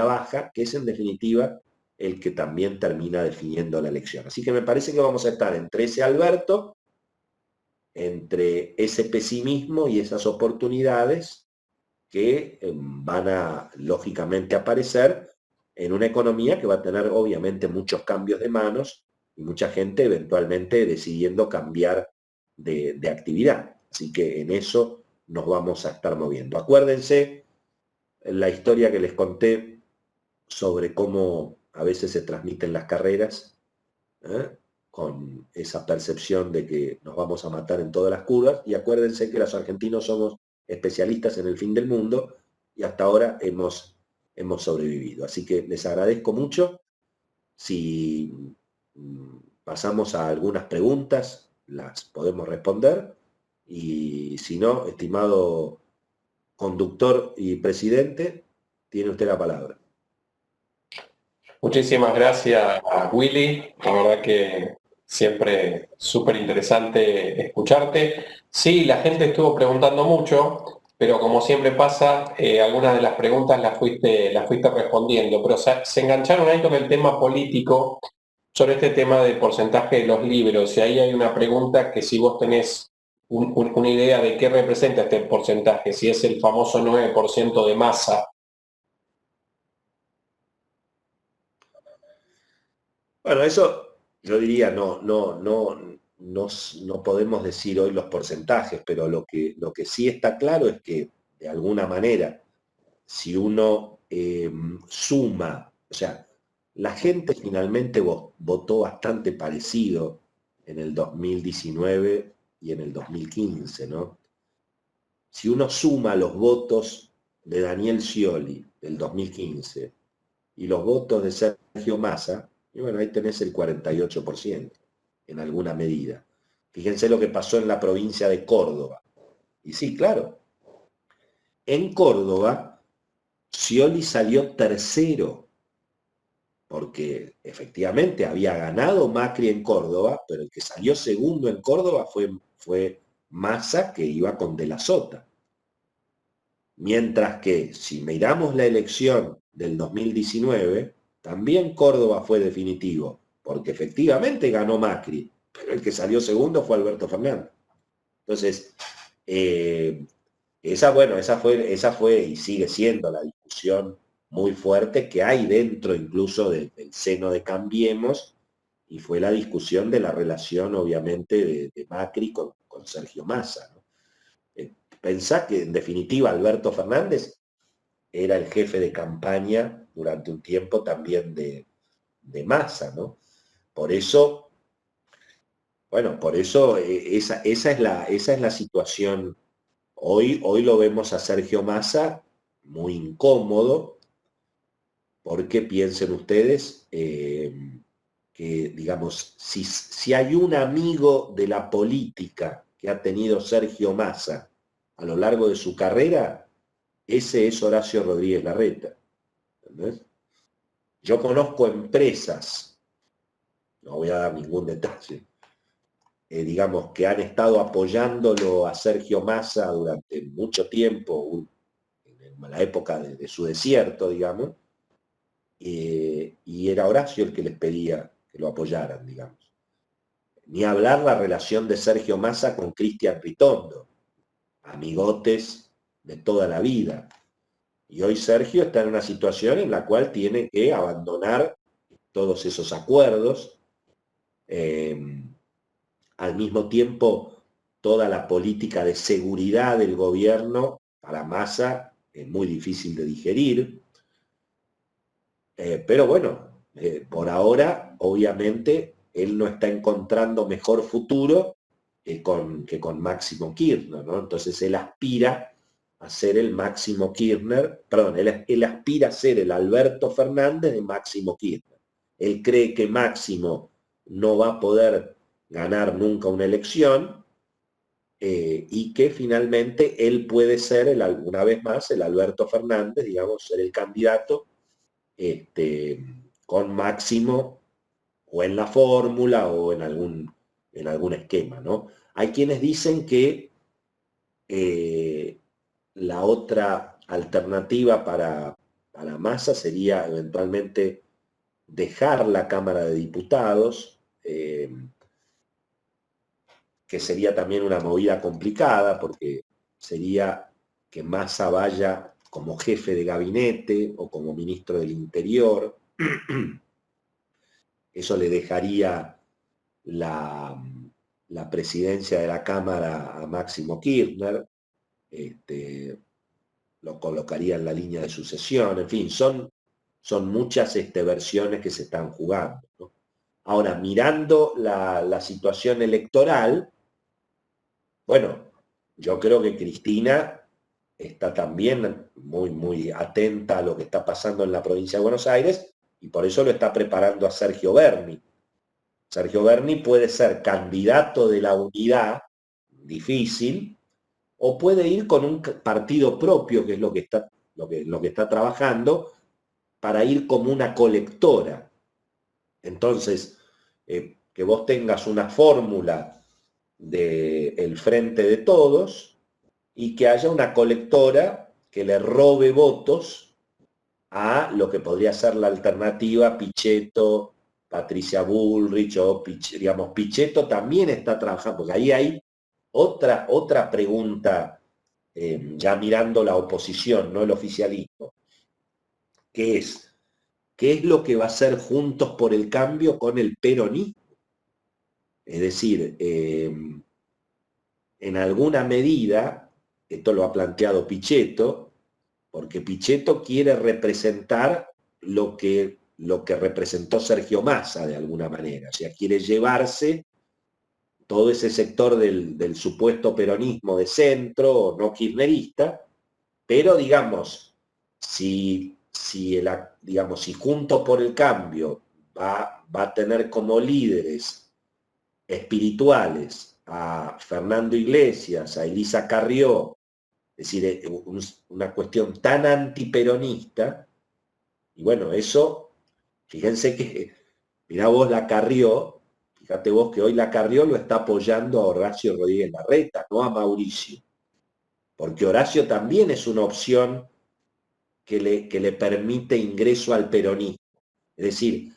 baja, que es en definitiva el que también termina definiendo la elección. Así que me parece que vamos a estar entre ese Alberto, entre ese pesimismo y esas oportunidades que van a lógicamente aparecer en una economía que va a tener obviamente muchos cambios de manos y mucha gente eventualmente decidiendo cambiar de actividad. Así que en eso nos vamos a estar moviendo. Acuérdense la historia que les conté sobre cómo a veces se transmiten las carreras, con esa percepción de que nos vamos a matar en todas las curvas, y acuérdense que los argentinos somos especialistas en el fin del mundo y hasta ahora hemos sobrevivido. Así que les agradezco mucho. Si pasamos a algunas preguntas, las podemos responder, y si no, estimado conductor y presidente, tiene usted la palabra. Muchísimas gracias, Willy. La verdad que siempre súper interesante escucharte. Sí, la gente estuvo preguntando mucho, pero como siempre pasa, algunas de las preguntas las fuiste respondiendo, pero se engancharon ahí con el tema político, sobre este tema del porcentaje de los libros, y ahí hay una pregunta que si vos tenés una idea de qué representa este porcentaje, si es el famoso 9% de masa. Bueno, eso yo diría, no podemos decir hoy los porcentajes, pero lo que sí está claro es que, de alguna manera, si uno suma, o sea, la gente finalmente votó bastante parecido en el 2019 y en el 2015, ¿no? Si uno suma los votos de Daniel Scioli del 2015 y los votos de Sergio Massa, y bueno, ahí tenés el 48%, en alguna medida. Fíjense lo que pasó en la provincia de Córdoba. Y sí, claro, en Córdoba, Scioli salió tercero, porque efectivamente había ganado Macri en Córdoba, pero el que salió segundo en Córdoba fue Massa, que iba con De la Sota. Mientras que, si miramos la elección del 2019, también Córdoba fue definitivo, porque efectivamente ganó Macri, pero el que salió segundo fue Alberto Fernández. Entonces, esa fue y sigue siendo la discusión muy fuerte que hay dentro incluso del seno de Cambiemos, y fue la discusión de la relación, obviamente, de Macri con Sergio Massa, ¿no? Pensá que, en definitiva, Alberto Fernández era el jefe de campaña durante un tiempo también de Massa, ¿no? Por eso, bueno, esa es la situación. Hoy lo vemos a Sergio Massa muy incómodo, porque piensen ustedes que, digamos, si hay un amigo de la política que ha tenido Sergio Massa a lo largo de su carrera, ese es Horacio Rodríguez Larreta. ¿Entendés? Yo conozco empresas no voy a dar ningún detalle, digamos, que han estado apoyándolo a Sergio Massa durante mucho tiempo, en la época de su desierto, digamos, y era Horacio el que les pedía que lo apoyaran, digamos. Ni hablar la relación de Sergio Massa con Cristian Ritondo, amigotes de toda la vida. Y hoy Sergio está en una situación en la cual tiene que abandonar todos esos acuerdos. Al mismo tiempo, toda la política de seguridad del gobierno para Massa es muy difícil de digerir. Pero bueno, por ahora, obviamente, él no está encontrando mejor futuro que con Máximo Kirchner, ¿no? Entonces él aspira a ser el Máximo Kirchner, perdón, él aspira a ser el Alberto Fernández de Máximo Kirchner. Él cree que Máximo no va a poder ganar nunca una elección y que finalmente él puede ser, una vez más, el Alberto Fernández, digamos, ser el candidato con Máximo o en la fórmula o en algún esquema, ¿no? Hay quienes dicen que la otra alternativa para Massa sería eventualmente dejar la Cámara de Diputados, que sería también una movida complicada porque sería que Massa vaya como jefe de gabinete o como ministro del Interior. Eso le dejaría la presidencia de la Cámara a Máximo Kirchner, lo colocaría en la línea de sucesión, en fin, son muchas versiones que se están jugando, ¿no? Ahora, mirando la situación electoral, bueno, yo creo que Cristina está también muy, muy atenta a lo que está pasando en la provincia de Buenos Aires y por eso lo está preparando a Sergio Berni. Sergio Berni puede ser candidato de la unidad, difícil, o puede ir con un partido propio, que es lo que está trabajando, para ir como una colectora. Entonces, que vos tengas una fórmula del Frente de Todos y que haya una colectora que le robe votos a lo que podría ser la alternativa Pichetto, Patricia Bullrich, o digamos, Pichetto también está trabajando, porque ahí hay otra pregunta, ya mirando la oposición, no el oficialismo, que es, ¿qué es lo que va a hacer Juntos por el Cambio con el peronismo? Es decir, en alguna medida, esto lo ha planteado Pichetto, porque Pichetto quiere representar lo que representó Sergio Massa de alguna manera, o sea, quiere llevarse todo ese sector del supuesto peronismo de centro o no kirchnerista, pero digamos, si Juntos por el Cambio va a tener como líderes espirituales a Fernando Iglesias, a Elisa Carrió, es decir, una cuestión tan antiperonista, y bueno, eso, fíjense que, mirá vos la Carrió, fíjate vos que hoy la Carrió lo está apoyando a Horacio Rodríguez Larreta, no a Mauricio, porque Horacio también es una opción que le permite ingreso al peronismo. Es decir,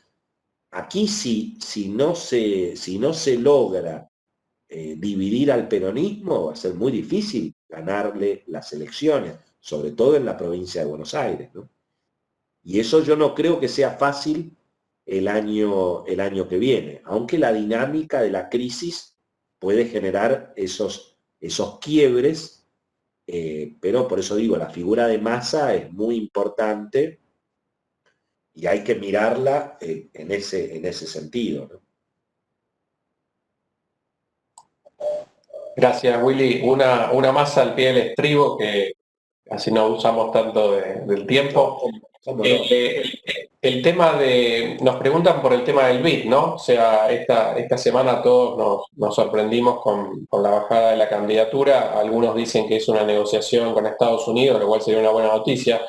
aquí si no se logra dividir al peronismo, va a ser muy difícil ganarle las elecciones, sobre todo en la provincia de Buenos Aires, ¿no? Y eso yo no creo que sea fácil el año que viene, aunque la dinámica de la crisis puede generar esos quiebres, pero por eso digo, la figura de Massa es muy importante y hay que mirarla en ese sentido, ¿no? Gracias, Willy. Una más al pie del estribo, que así no usamos tanto del tiempo. ¿Cómo no? El tema nos preguntan por el tema del BID, ¿no? O sea, esta semana todos nos sorprendimos con la bajada de la candidatura. Algunos dicen que es una negociación con Estados Unidos, lo cual sería una buena noticia.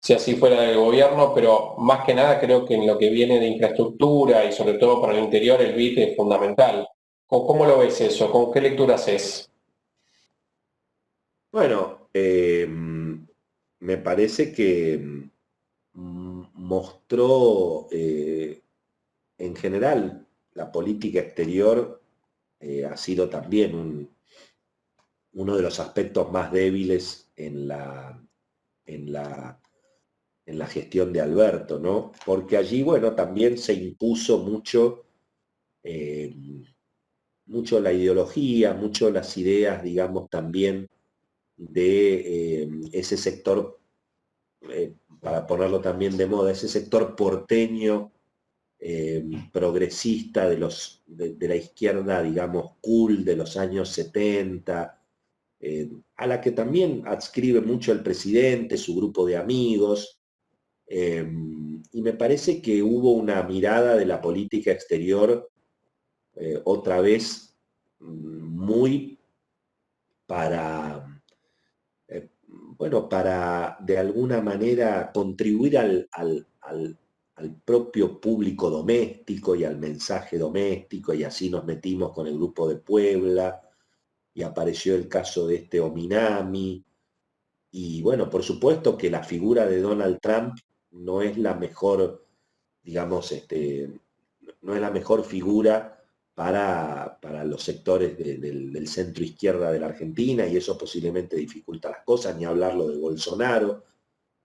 si así fuera del gobierno, pero más que nada creo que en lo que viene de infraestructura y sobre todo para el interior el BID es fundamental. ¿Cómo lo ves eso? ¿Con qué lectura haces? Bueno, me parece que mostró en general la política exterior ha sido también uno de los aspectos más débiles en la, en la gestión de Alberto, ¿no? Porque allí, bueno, también se impuso eh, mucho la ideología, mucho las ideas, digamos, también de ese sector, para ponerlo también de moda, ese sector porteño, progresista de la izquierda, digamos, cool de los años 70, a la que también adscribe mucho el presidente, su grupo de amigos, y me parece que hubo una mirada de la política exterior otra vez muy para, bueno, para de alguna manera contribuir al propio público doméstico y al mensaje doméstico, y así nos metimos con el grupo de Puebla, y apareció el caso de este Ominami, y bueno, por supuesto que la figura de Donald Trump no es la mejor, digamos, no es la mejor figura para los sectores del centro izquierda de la Argentina, y eso posiblemente dificulta las cosas, ni hablarlo de Bolsonaro,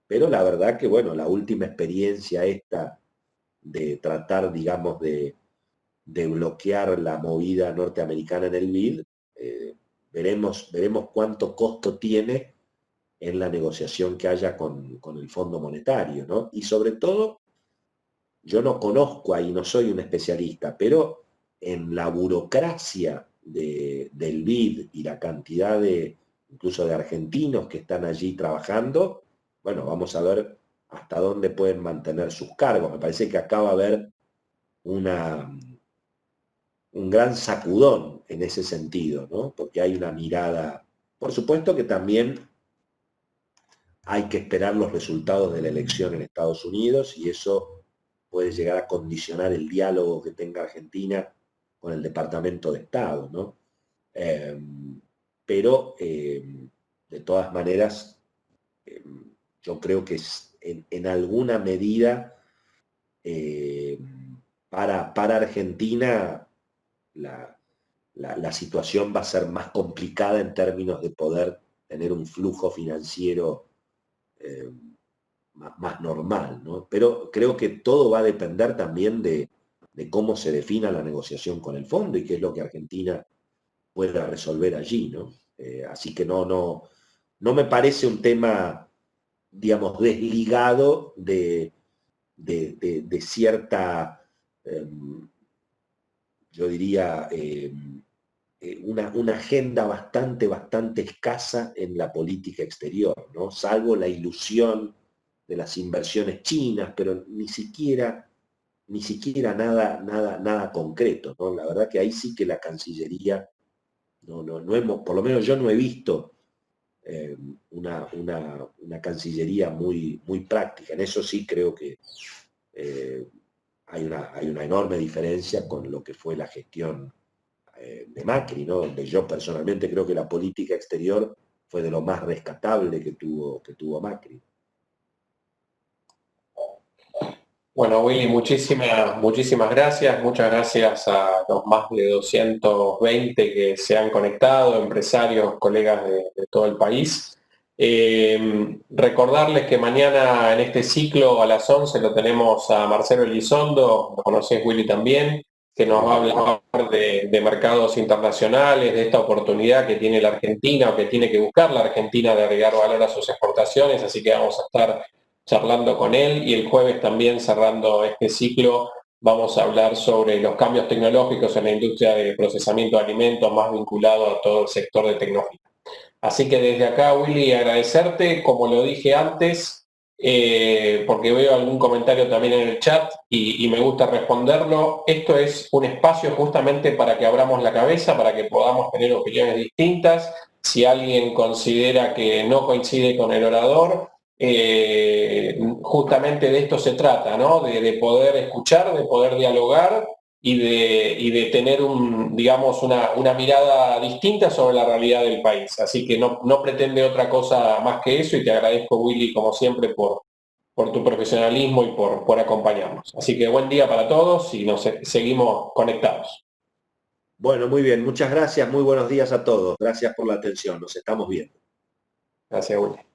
pero la verdad que, bueno, la última experiencia esta de tratar, digamos, de bloquear la movida norteamericana en el BID, veremos cuánto costo tiene en la negociación que haya con el Fondo Monetario, ¿no? Y sobre todo, yo no conozco ahí, no soy un especialista, pero en la burocracia del BID y la cantidad incluso de argentinos que están allí trabajando, bueno, vamos a ver hasta dónde pueden mantener sus cargos. Me parece que acaba de haber un gran sacudón en ese sentido, ¿no? Porque hay una mirada, por supuesto que también hay que esperar los resultados de la elección en Estados Unidos, y eso puede llegar a condicionar el diálogo que tenga Argentina con el Departamento de Estado, ¿no? Eh, pero, de todas maneras, eh, yo creo que en alguna medida, eh, para Argentina, la situación va a ser más complicada en términos de poder tener un flujo financiero eh, más normal, ¿no? Pero creo que todo va a depender también de cómo se defina la negociación con el fondo y qué es lo que Argentina pueda resolver allí, ¿no? Así que no me parece un tema, digamos, desligado de cierta, yo diría, una agenda bastante escasa en la política exterior, ¿no? Salvo la ilusión de las inversiones chinas, pero ni siquiera nada concreto, ¿no? La verdad que ahí sí que la Cancillería, no hemos, por lo menos yo no he visto una Cancillería muy práctica. En eso sí creo que eh, hay una enorme diferencia con lo que fue la gestión de Macri, ¿no? Donde yo personalmente creo que la política exterior fue de lo más rescatable que tuvo Macri. Bueno, Willy, muchísimas gracias. Muchas gracias a los más de 220 que se han conectado, empresarios, colegas de todo el país. Recordarles que mañana en este ciclo a las 11 lo tenemos a Marcelo Elizondo, lo conocés, Willy, también, que nos va a hablar de mercados internacionales, de esta oportunidad que tiene la Argentina o que tiene que buscar la Argentina de agregar valor a sus exportaciones, así que vamos a estar charlando con él, y el jueves también, cerrando este ciclo, vamos a hablar sobre los cambios tecnológicos en la industria de procesamiento de alimentos, más vinculado a todo el sector de tecnología. Así que desde acá, Willy, agradecerte, como lo dije antes, porque veo algún comentario también en el chat y me gusta responderlo. Esto es un espacio justamente para que abramos la cabeza, para que podamos tener opiniones distintas. Si alguien considera que no coincide con el orador, justamente de esto se trata, ¿no? De poder escuchar, de poder dialogar y de tener digamos, una mirada distinta sobre la realidad del país. Así que no pretende otra cosa más que eso, y te agradezco, Willy, como siempre, por tu profesionalismo y por acompañarnos. Así que buen día para todos y nos seguimos conectados. Bueno, muy bien, muchas gracias, muy buenos días a todos. Gracias por la atención, nos estamos viendo. Gracias, Willy.